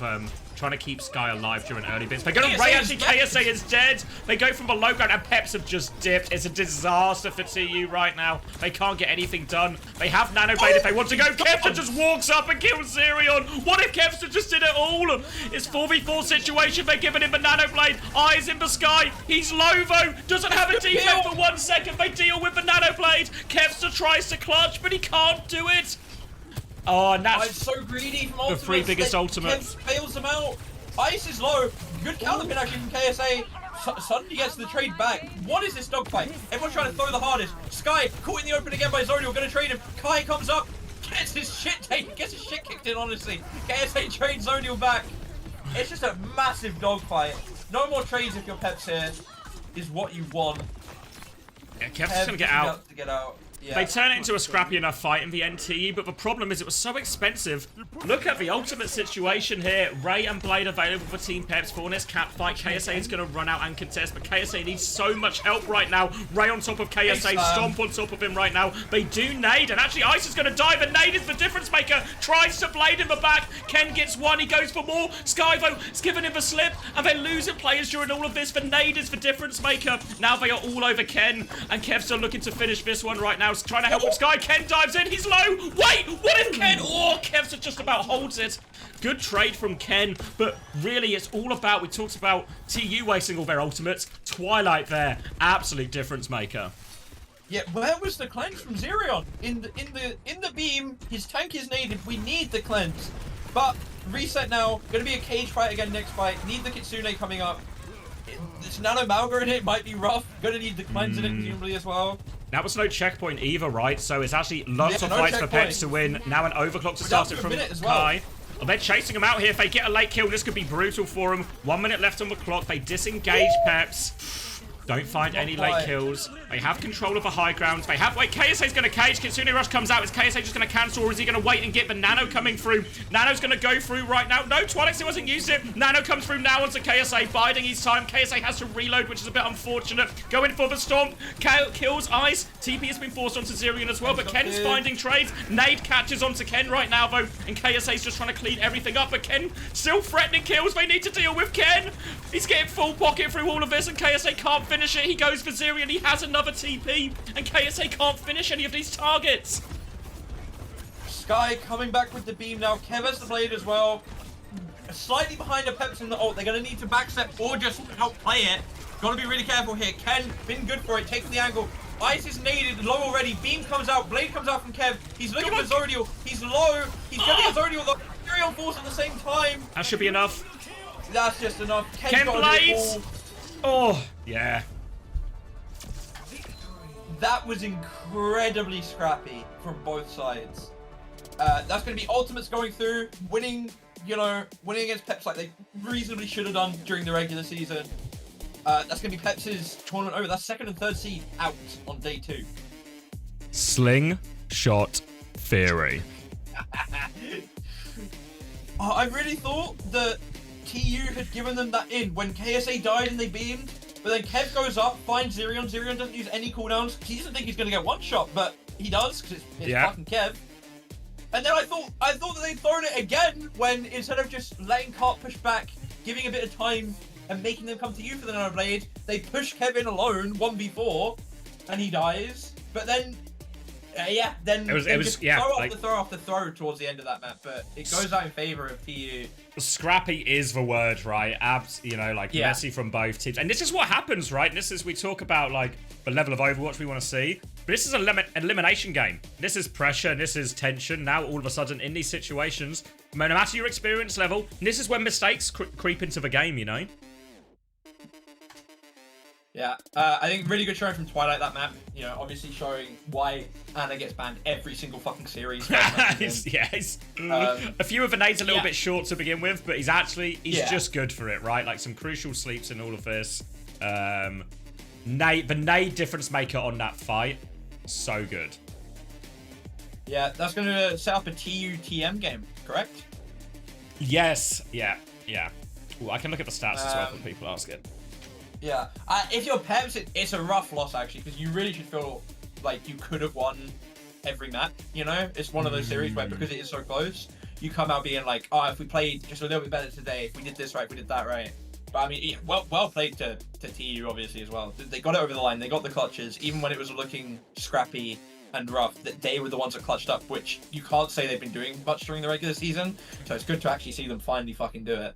trying to keep Sky alive during early bits. They're going to Ray, actually KSA is dead. They go from the low ground and Peps have just dipped. It's a disaster for TU right now. They can't get anything done. They have Nanoblade if they want to go. Kevster just walks up and kills Zerion. What if Kevster just did it all? It's 4v4 situation. They're giving him the Nanoblade. Eyes in the sky. He's low though. Doesn't have a defense for 1 second. They deal with the Nanoblade. Kevster tries to clutch, but he can't do it. Oh, and that's so greedy from ultimates. The 3 biggest ultimates. Fails them out. Ice is low. Good counter pin actually from KSA. Suddenly gets the trade back. What is this dogfight? Everyone's trying to throw the hardest. Sky caught in the open again by Zodial. Gonna trade him. Kai comes up. Gets his shit taken. Gets his shit kicked in, honestly. KSA trades Zodial back. It's just a massive dogfight. No more trades if you're Peps here. Is what you want. Yeah, Kev's gonna get out. Yeah. They turn it into a scrappy enough fight in the NT, but the problem is it was so expensive. Look at the ultimate situation here. Ray and Blade available for Team Peps for this cap fight. KSA is going to run out and contest, but KSA needs so much help right now. Ray on top of KSA, Stomp on top of him right now. They do nade, and actually Ice is going to die, but nade is the difference maker. Tries to Blade in the back. Ken gets one, he goes for more. Skyvo is giving him a slip, and they're losing players during all of this. The nade is the difference maker. Now they are all over Ken, and Kev's are looking to finish this one right now. now, trying to help with Sky. Ken dives in. He's low. Wait, what if Ken? Oh, Kev's just about holds it. Good trade from Ken, but really it's all about, we talked about TU wasting all their ultimates. Twilight there, absolute difference maker. Yeah, where was the cleanse from Zerion? In the beam, his tank is needed. We need the cleanse. But reset now. Gonna be a cage fight again next fight. Need the Kitsune coming up. There's Nano Malga in it. Might be rough. Gonna need the cleanse in it presumably as well. That was no checkpoint either, right? So it's actually lots of fights for Peps to win. Now an overclock to start it from Kai. Oh, they're chasing him out here. If they get a late kill, this could be brutal for him. 1 minute left on the clock. They disengage Peps. Don't find any late kills. They have control of the high ground. They have... Wait, KSA's going to cage. Kitsune Rush comes out. Is KSA just going to cancel, or is he going to wait and get the Nano coming through? Nano's going to go through right now. No, Twilight still hasn't used it. Nano comes through now onto KSA, biding his time. KSA has to reload, which is a bit unfortunate. Going for the Stomp. Kills Ice. TP has been forced onto Zerion as well, but Ken's finding trades. Nade catches onto Ken right now, though, and KSA's just trying to clean everything up, but Ken still threatening kills. They need to deal with Ken. He's getting full pocket through all of this, and KSA can't finish it. He goes for Zerion. He has another TP, and KSA can't finish any of these targets. Sky coming back with the beam now. Kev has the blade as well. Slightly behind the Peps in the ult. They're going to need to backstep or just outplay it. Got to be really careful here. Ken, been good for it. Taking the angle. Ice is needed. Low already. Beam comes out. Blade comes out from Kev. He's looking for Zodial. He's low. He's getting a Zodial though. Fury on force at the same time. That should be enough. That's just enough. Ken Blades. Oh, yeah. That was incredibly scrappy from both sides. That's going to be ultimates going through, winning, you know, winning against Peps like they reasonably should have done during the regular season. That's going to be Peps' tournament over. That's second and third seed out on day 2. Slingshot Theory. I really thought that TU had given them that in when KSA died and they beamed. But then Kev goes up, finds Zerion. Zerion doesn't use any cooldowns. He doesn't think he's going to get one shot, but he does because it's fucking Kev. And then I thought that they'd thrown it again when instead of just letting Cart push back, giving a bit of time and making them come to you for the Nano Blade, they push Kevin alone 1v4 and he dies. But then, then it was throw off the throw towards the end of that map. But it goes out in favor of TU. Scrappy is the word, right? Messy from both teams. And this is what happens, right? And this is, we talk about, like, the level of Overwatch we want to see. But this is an elimination game. This is pressure. This is tension. Now, all of a sudden, in these situations, no matter your experience level, this is when mistakes creep into the game, you know? Yeah, I think really good showing from Twilight that map. You know, obviously showing why Anna gets banned every single fucking series. Yes. A few of the nades a little bit short to begin with, but he's just good for it, right? Like some crucial sleeps in all of this. The nade difference maker on that fight, so good. Yeah, that's going to set up a TU-TM game, correct? Yes. Yeah. Ooh, I can look at the stats as well for people asking. Yeah, if you're Peps, it's a rough loss actually, because you really should feel like you could have won every map, you know? It's one of those series where, because it is so close, you come out being like, oh, if we played just a little bit better today, if we did this right, if we did that right. But I mean, yeah, well played to TU, obviously, as well. They got it over the line, they got the clutches, even when it was looking scrappy and rough, that they were the ones that clutched up, which you can't say they've been doing much during the regular season, so it's good to actually see them finally fucking do it.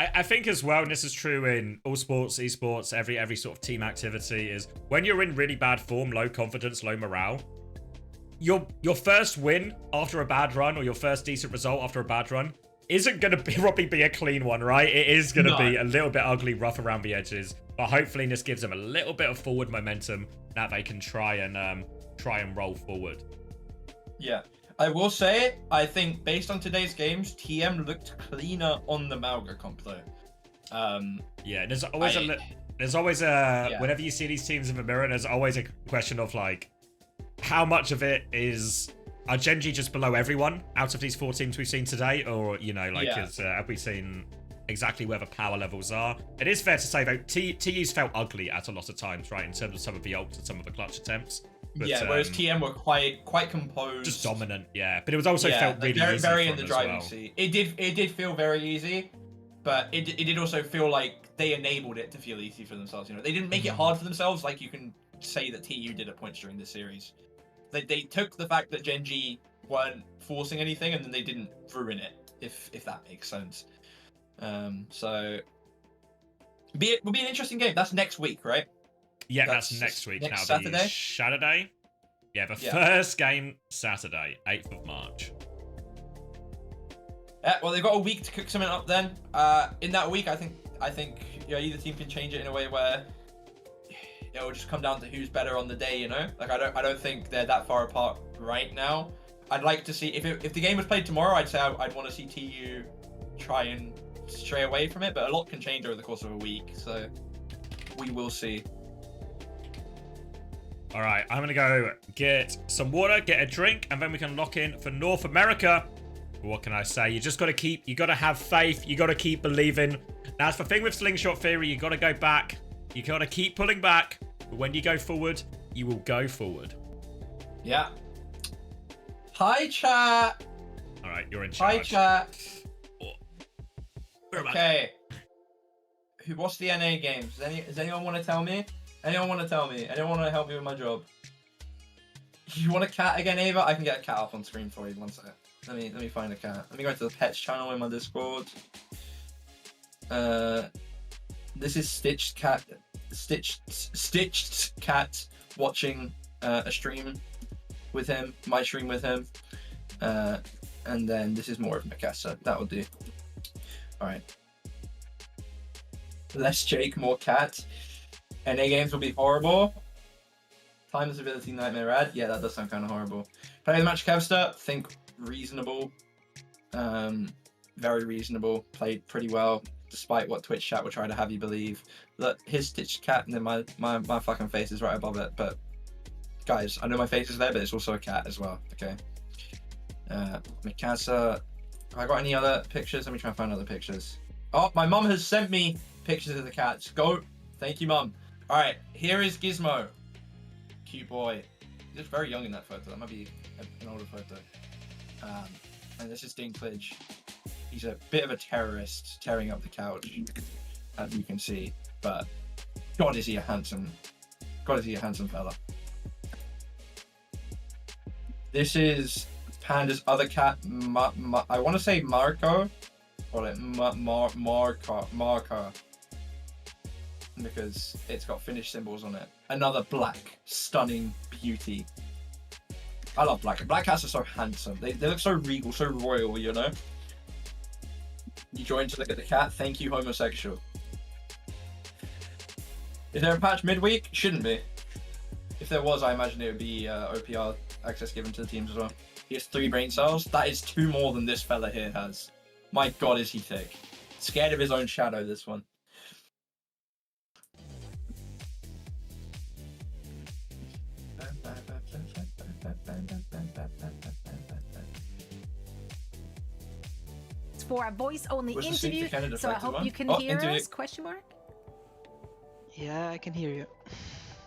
I think as well, and this is true in all sports, esports, every sort of team activity, is when you're in really bad form, low confidence, low morale, your first win after a bad run, or your first decent result after a bad run, isn't going to probably be a clean one, right? It is going to be a little bit ugly, rough around the edges, but hopefully this gives them a little bit of forward momentum that they can try and roll forward. Yeah. I will say, I think based on today's games, TM looked cleaner on the Malga comp though. Yeah, there's always whenever you see these teams in the mirror, there's always a question of like, how much of it are Genji just below everyone out of these 4 teams we've seen today, or have we seen exactly where the power levels are? It is fair to say though, TU's felt ugly at a lot of times, right, in terms of some of the ults and some of the clutch attempts. But, whereas TM were quite composed, just dominant, but it was also felt really easy very in the driving seat. It did feel very easy, but it did also feel like they enabled it to feel easy for themselves. You know, they didn't make it hard for themselves, like you can say that TU did at points during this series. They took the fact that Gen G weren't forcing anything, and then they didn't ruin it, if that makes sense. So it will be an interesting game. That's next week, right? Yeah, that's next week. Next That'll be Saturday? Saturday. Yeah, the first game Saturday, 8th of March. Yeah, well, they've got a week to cook something up. Then, in that week, I think either team can change it in a way where it will just come down to who's better on the day. You know, like I don't think they're that far apart right now. I'd like to see if the game was played tomorrow, I'd say I'd want to see TU try and stray away from it, but a lot can change over the course of a week, so we will see. All right, I'm gonna go get some water, get a drink, and then we can lock in for North America. What can I say? You just you gotta have faith. You gotta keep believing. That's the thing with Slingshot Theory. You gotta go back. You gotta keep pulling back. But when you go forward, you will go forward. Yeah. Hi, chat. All right, you're in charge. Hi, chat. We're back. Okay. What's the NA games? Does anyone want to tell me? Anyone want to tell me? Anyone want to help me with my job? You want a cat again, Ava? I can get a cat up on screen for you. One second. Let me find a cat. Let me go to the pets channel in my Discord. This is Stitched Cat watching a stream with him, my stream with him. And then this is more of Mikasa. That will do. Alright. Less Jake, more cat. NA games will be horrible. Time visibility nightmare ad. Yeah, that does sound kind of horrible. Play the match Kevster. Think reasonable. Very reasonable. Played pretty well, despite what Twitch chat will try to have you believe. Look, his Stitched cat, and then my fucking face is right above it. But guys, I know my face is there, but it's also a cat as well. Okay. Mikasa. Have I got any other pictures? Let me try and find other pictures. Oh, my mum has sent me pictures of the cats. Go. Thank you, mum. All right, here is Gizmo. Cute boy. He looks very young in that photo. That might be an older photo. And this is Dinklage. He's a bit of a terrorist, tearing up the couch, as you can see. But God, is he a handsome fella. This is Panda's other cat. I want to say Marco, or like Marco, because it's got Finnish symbols on it. Another black, stunning beauty. I love black. Black cats are so handsome. They look so regal, so royal, you know? You joined to look at the cat. Thank you, homosexual. Is there a patch midweek? Shouldn't be. If there was, I imagine it would be OPR access given to the teams as well. He has 3 brain cells. That is 2 more than this fella here has. My God, is he thick. Scared of his own shadow, this one. It's for a voice-only Was the interview, Canada so I affected hope one? you can Oh, hear interview. us, question mark? Yeah, I can hear you.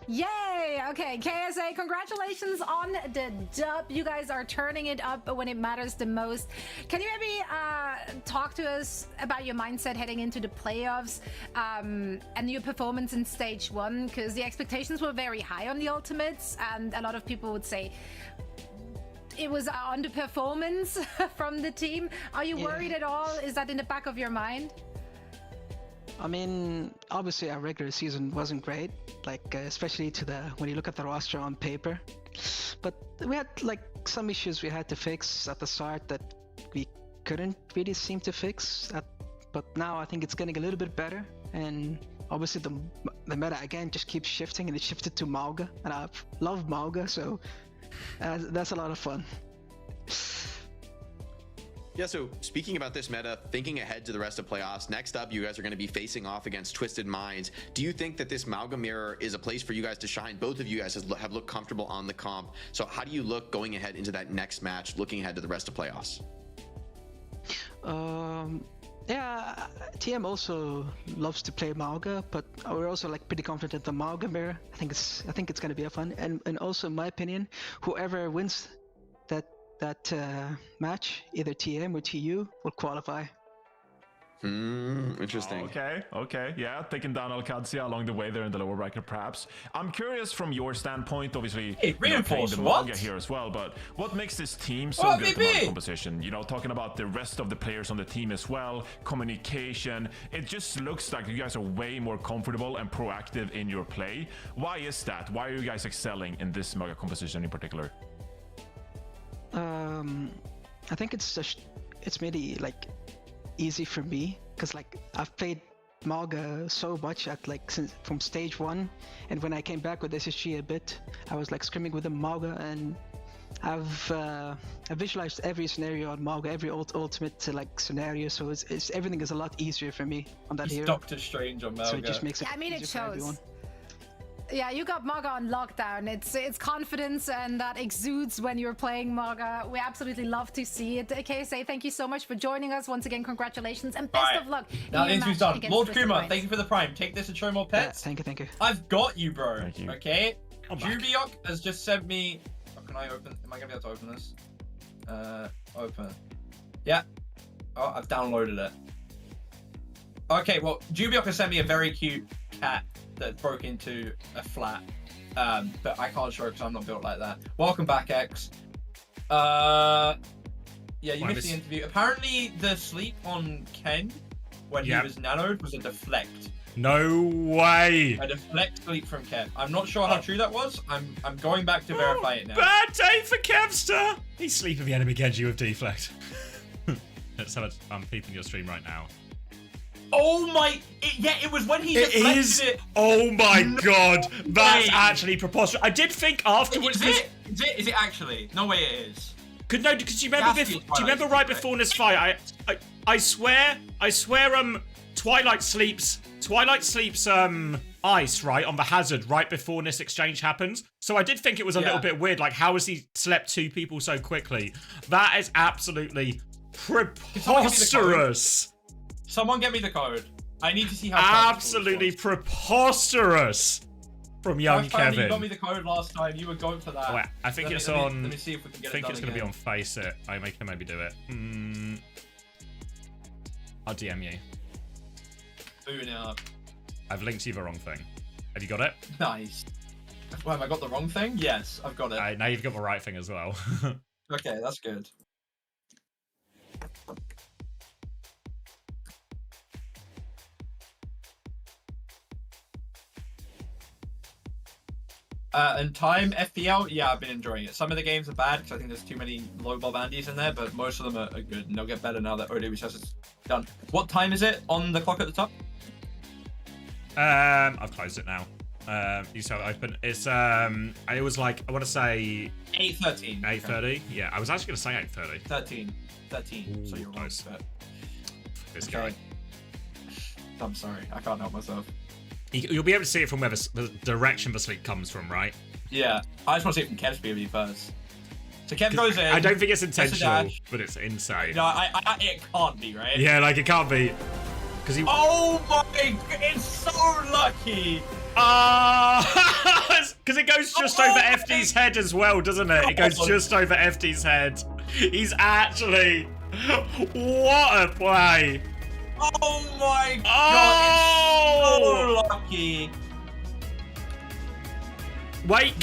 Yay! Okay, KSA, congratulations on the dub. You guys are turning it up when it matters the most. Can you maybe talk to us about your mindset heading into the playoffs and your performance in stage 1? Because the expectations were very high on the Ultimates, and a lot of people would say it was underperformance from the team. Are you worried at all? Is that in the back of your mind? I mean, obviously our regular season wasn't great, like especially when you look at the roster on paper. But we had like some issues we had to fix at the start that we couldn't really seem to fix. But now I think it's getting a little bit better, and obviously the meta again just keeps shifting, and it shifted to Mauga, and I love Mauga, so that's a lot of fun. Yeah, so speaking about this meta, thinking ahead to the rest of playoffs, next up you guys are going to be facing off against Twisted Minds. Do you think that this Mauga mirror is a place for you guys to shine? Both of you guys have looked comfortable on the comp. So how do you look going ahead into that next match, looking ahead to the rest of playoffs? Yeah, TM also loves to play Mauga, but we're also like pretty confident the Mauga mirror. I think it's going to be a fun, and also in my opinion, whoever wins that match, either TM or TU, will qualify. Interesting. Okay, yeah, taking down Alcadzia along the way there in the lower bracket, perhaps. I'm curious from your standpoint, obviously, Hey, playing reinforce, the what? Manga here as well, but what makes this team so What, good at VP? the composition? You know, talking about the rest of the players on the team as well, communication, it just looks like you guys are way more comfortable and proactive in your play. Why is that? Why are you guys excelling in this Manga composition in particular? I think it's really like easy for me because like I've played Malga so much at like since from stage 1, and when I came back with SSG a bit, I was like scrimming with the Malga, and I've visualized every scenario on Malga, every ultimate like scenario, so it's everything is a lot easier for me on that hero. Doctor Strange on Malga. So it just makes it I mean, it easier for everyone. shows. Yeah, you got Maga on lockdown. It's confidence and that exudes when you're playing Maga. We absolutely love to see it. KSA, thank you so much for joining us once again. Congratulations and best of luck. Now the interview's done. Lord Kuma, Kuma, thank you for the prime. Take this and show more pets. Thank you. I've got you, bro. Thank you. Okay. Jubiok has just sent me. Oh, can I open? Am I gonna be able to open this? Open. Yeah. Oh, I've downloaded it. Okay. Well, Jubiok has sent me a very cute cat that broke into a flat, but I can't show it because I'm not built like that. Welcome back, X. Yeah, you missed the interview. Apparently, the sleep on Ken when he was nanoed was a deflect. No way. A deflect sleep from Kev. I'm not sure how true that was. I'm going back to verify it now. Bad day for Kevster. He's sleeping the enemy Genji with deflect. Let's have I'm peeping your stream right now. Oh my! It was when he deflected it. Oh my god, that's actually preposterous. I did think afterwards. Is it actually? No way it is. Because you remember do you remember right before this fight? I swear Twilight sleeps ice right on the hazard right before this exchange happens. So I did think it was a little bit weird. Like, how has he slept 2 people so quickly? That is absolutely preposterous. Someone get me the code. I need to see how absolutely preposterous from young Kevin. You got me the code last time. You were going for that. Oh, wait, I think it's on. Let me see if we can get it. I think it's going to be on Face It. I can maybe do it. I'll DM you. Booting it up. I've linked you the wrong thing. Have you got it? Nice. Well, have I got the wrong thing? Yes, I've got it. Now you've got the right thing as well. Okay, that's good. And time FPL, yeah, I've been enjoying it. Some of the games are bad because I think there's too many low ball bandies in there, but most of them are good, and they'll get better now that OWCS is done. What time is it on the clock at the top? I've closed it now. You saw it open. It's it was like, I want to say 8:13. 8:30. Yeah, I was actually gonna say 8:30. 13. So you're close. Right. This guy. I'm sorry, I can't help myself. You'll be able to see it from where the direction the sleep comes from, right? Yeah, I just want to see it from Kev's POV first. So Kev goes in. I don't think it's intentional, but it's insane. No, it can't be, right? Yeah, like it can't be. Because he. Oh my! It's so lucky. Because it goes just over FD's head as well, doesn't it? It goes just over FD's head. He's actually. What a play! Oh my god! It's so lucky. Wait,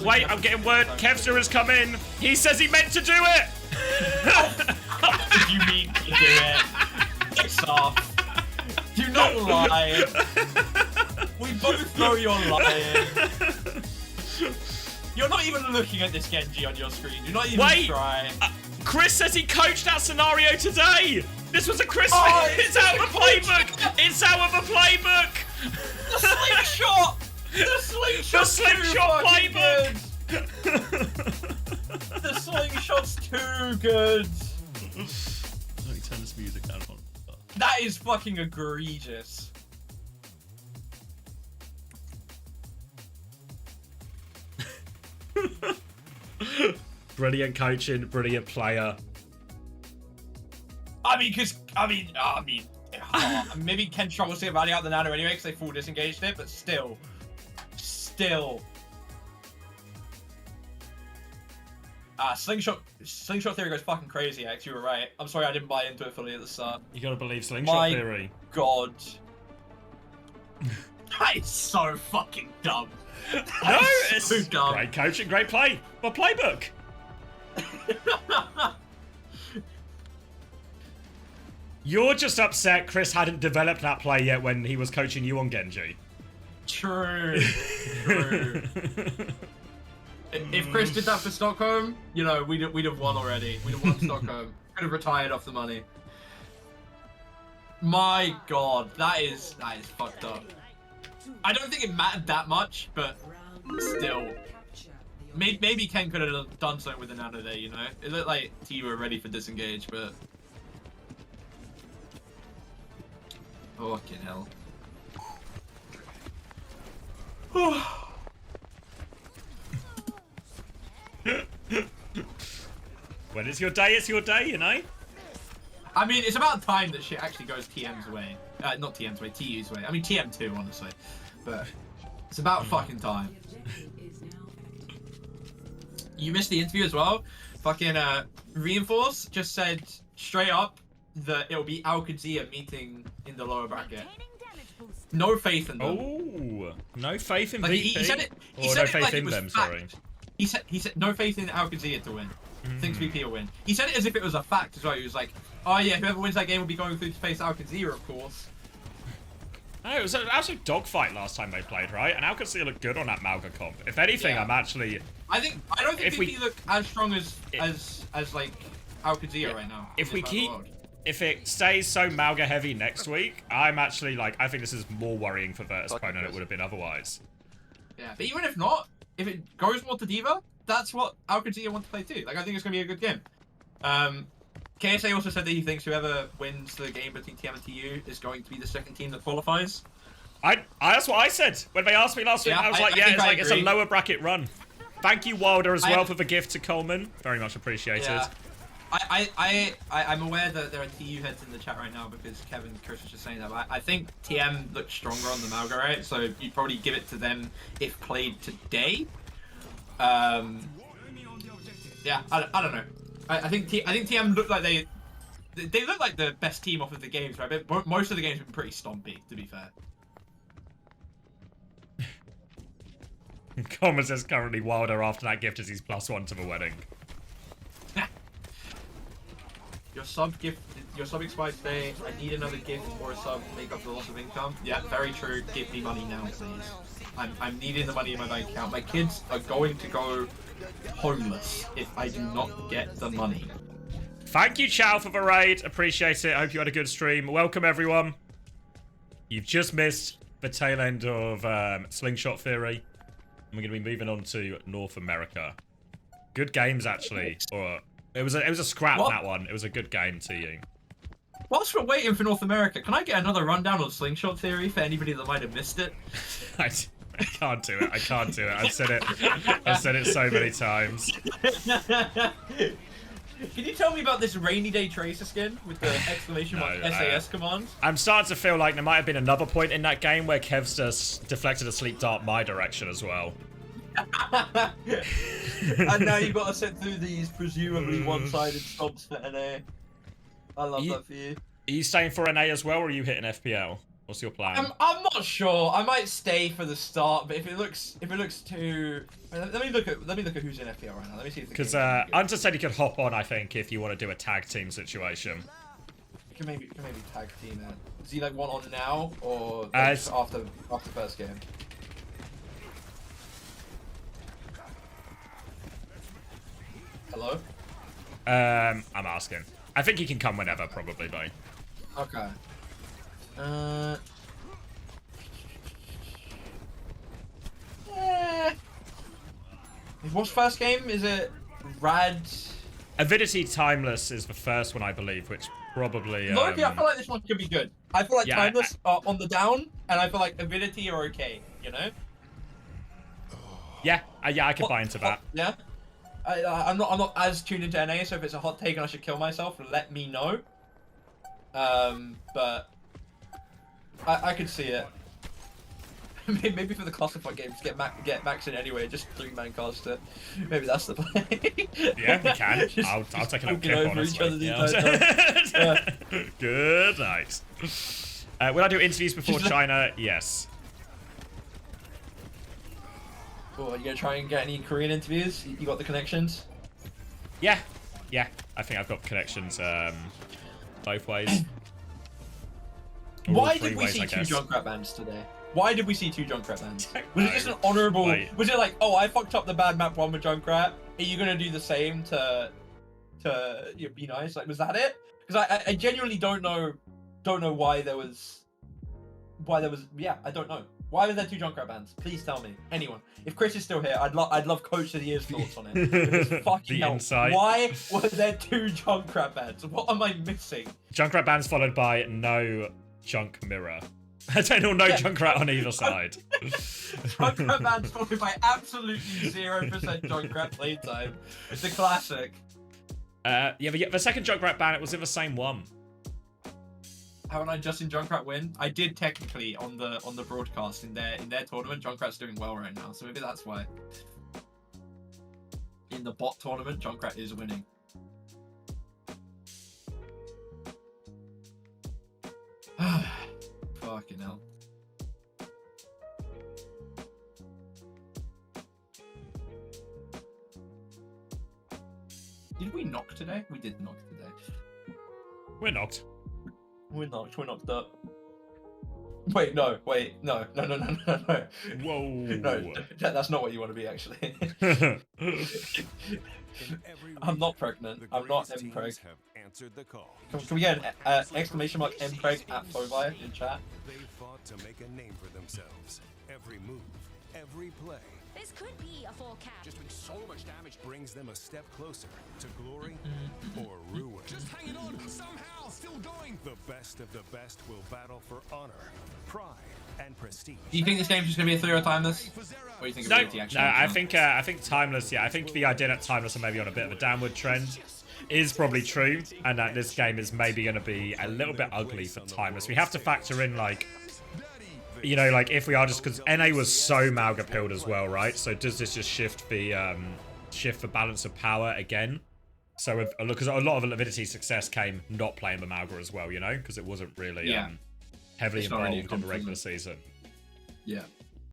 wait, I'm getting word. Kevster has come in. He says he meant to do it. What did you mean to do it? It's off. Do not lie. We both know you're lying. You're not even looking at this Genji on your screen. You're not even trying. Chris says he coached that scenario today. This was a Chris. It's out of the playbook. It's out of the playbook. The slingshot. The slingshot playbook. The slingshot's too good. Let me turn this music down. That is fucking egregious. Brilliant coaching, brilliant player. Maybe Ken struggles to get value out the nano anyway because they full disengaged it, but still. Slingshot theory goes fucking crazy, X. You were right. I'm sorry I didn't buy into it fully at the start. You gotta believe slingshot theory. God. That is so fucking dumb. No, it's so dumb. Great coaching, great play. My playbook. You're just upset Chris hadn't developed that play yet when he was coaching you on Genji. True. True. If Chris did that for Stockholm, you know, we'd have won already. We'd have won Stockholm. Could have retired off the money. My God, that is fucked up. I don't think it mattered that much, but still. Maybe Ken could have done something with the nano there, you know? It looked like T were ready for disengage, but... Fucking hell. When it's your day, you know? I mean, it's about time that shit actually goes TM's way. Not TM's way, TU's way. I mean, TM2, honestly. But it's about fucking time. You missed the interview as well. Fucking Reinforce just said straight up that it'll be Alcazia meeting in the lower bracket. No faith in them. Oh, no faith in like, VP? He said it. He or said no it faith like in it was them, fact. sorry. He said no faith in Alcazia to win. Thinks VP will win. He said it as if it was a fact as well. He was like, oh yeah, whoever wins that game will be going through to face Alcazia, of course. No, it was an absolute dogfight last time they played, right? And Alcazia looked good on that Malga comp. If anything, I'm actually... I don't think VP look as strong as like Alcazia right now. If it stays so Malga heavy next week, I'm actually like, I think this is more worrying for Virtus Pro than it would have been otherwise. Yeah, but even if not, if it goes more to Diva, that's what Alcazia want to play too. Like, I think it's going to be a good game. KSA also said that he thinks whoever wins the game between TM and TU is going to be the second team that qualifies. That's what I said. When they asked me last week, I was like, it's a lower bracket run. Thank you, Wilder, as well, for the gift to Coleman. Very much appreciated. Yeah. I'm aware that there are TU heads in the chat right now because Kevin Chris was just saying that. But I think TM looks stronger on the Malga, right? So you'd probably give it to them if played today. Yeah, I don't know. I think TM look like they look like the best team off of the games, right? But most of the games have been pretty stompy, to be fair. Coleman says currently Wilder after that gift is he's +1 to the wedding. Your sub expired today. I need another gift or a sub to make up for the loss of income. Yeah, very true. Give me money now, please. I'm needing the money in my bank account. My kids are going to go homeless if I do not get the money. Thank you, Chow, for the raid. Appreciate it. I hope you had a good stream. Welcome, everyone. You've just missed the tail end of Slingshot Theory. And we're going to be moving on to North America. Good games, actually. Or it was a scrap, that one. It was a good game to you. Whilst we're waiting for North America, can I get another rundown on Slingshot Theory for anybody that might have missed it? I can't do it. I can't do it. I've said it. I've said it so many times. Can you tell me about this rainy day tracer skin with the exclamation mark SAS command? I'm starting to feel like there might have been another point in that game where Kev's just deflected a sleep dart my direction as well. And now you've got to sit through these presumably one-sided stomps for NA. I love that for you. Are you staying for NA as well, or are you hitting FPL? What's your plan? I'm not sure. I might stay for the start, but if it looks too, let me look at who's in FPL right now. Let me see if because Hunter said he could hop on. I think if you want to do a tag team situation. You can maybe tag team it. Is he like one on now or after first game? Hello? I'm asking. I think he can come whenever, probably, though. Okay. What's first game? Is it Rad? Avidity Timeless is the first one, I believe, which probably... Loki, I feel like this one could be good. I feel like Timeless are on the down, and I feel like Avidity are okay, you know? Yeah, I could buy into that. Yeah? I'm not as tuned into NA, so if it's a hot take and I should kill myself, let me know. But I could see it. Maybe for the classified games, get Max in anyway, just 3-man caster. Maybe that's the play. Yeah, we can. Just I'll take an talking upkick, over each honestly. other the Yeah. entire time. Good night. Will I do interviews before China? Yes. Oh, are you gonna try and get any Korean interviews? You got the connections? Yeah. Yeah. I think I've got connections both ways. Or Why three did we ways, see I 2 guess. Junkrat bans today? Why did we see 2 Junkrat bans? Was it just an honourable... Wait. Was it like, oh, I fucked up the bad map 1 with Junkrat. Are you gonna do the same to be nice? Like, was that it? Because I genuinely don't know why there was... Yeah, I don't know. Why were there 2 Junkrat bans? Please tell me. Anyone. If Chris is still here, I'd love Coach of the Year's thoughts on it. Because fucking hell. Insight. Why were there 2 Junkrat bans? What am I missing? Junkrat bans followed by no junk mirror. I don't know, no Junkrat on either side. Junkrat bans followed by absolutely 0% Junkrat playtime. The classic. Yeah, but the second Junkrat ban, it was in the same one. Haven't I just seen Junkrat win? I did technically on the broadcast in their tournament. Junkrat's doing well right now, so maybe that's why. In the bot tournament, Junkrat is winning. Fucking hell. Did we knock today? We did knock today. We're knocked. We're knocked up. Wait, no. No. Whoa. No, that's not what you want to be, actually. I'm not pregnant. I'm not mpreg. Can we get an exclamation mark mpreg at Fovi in chat? They fought to make a name for themselves. Every move, every play. This could be a full cap. Just doing so much damage brings them a step closer to glory or ruin. Just hanging on, somehow, still going. The best of the best will battle for honor, pride, and prestige. Do you think this game's just gonna be a 3-0 timeless? What do you think of Reality Action? No, I think timeless. Yeah, I think the idea that timeless are maybe on a bit of a downward trend is probably true, and that this game is maybe going to be a little bit ugly for timeless. We have to factor in, like, you know, like if we are just because NA was so Mauga pilled as well, right? So does this just shift the balance of power again? So because a lot of Avidity's success came not playing the Mauga as well, you know, because it wasn't really heavily involved in the regular season. Yeah.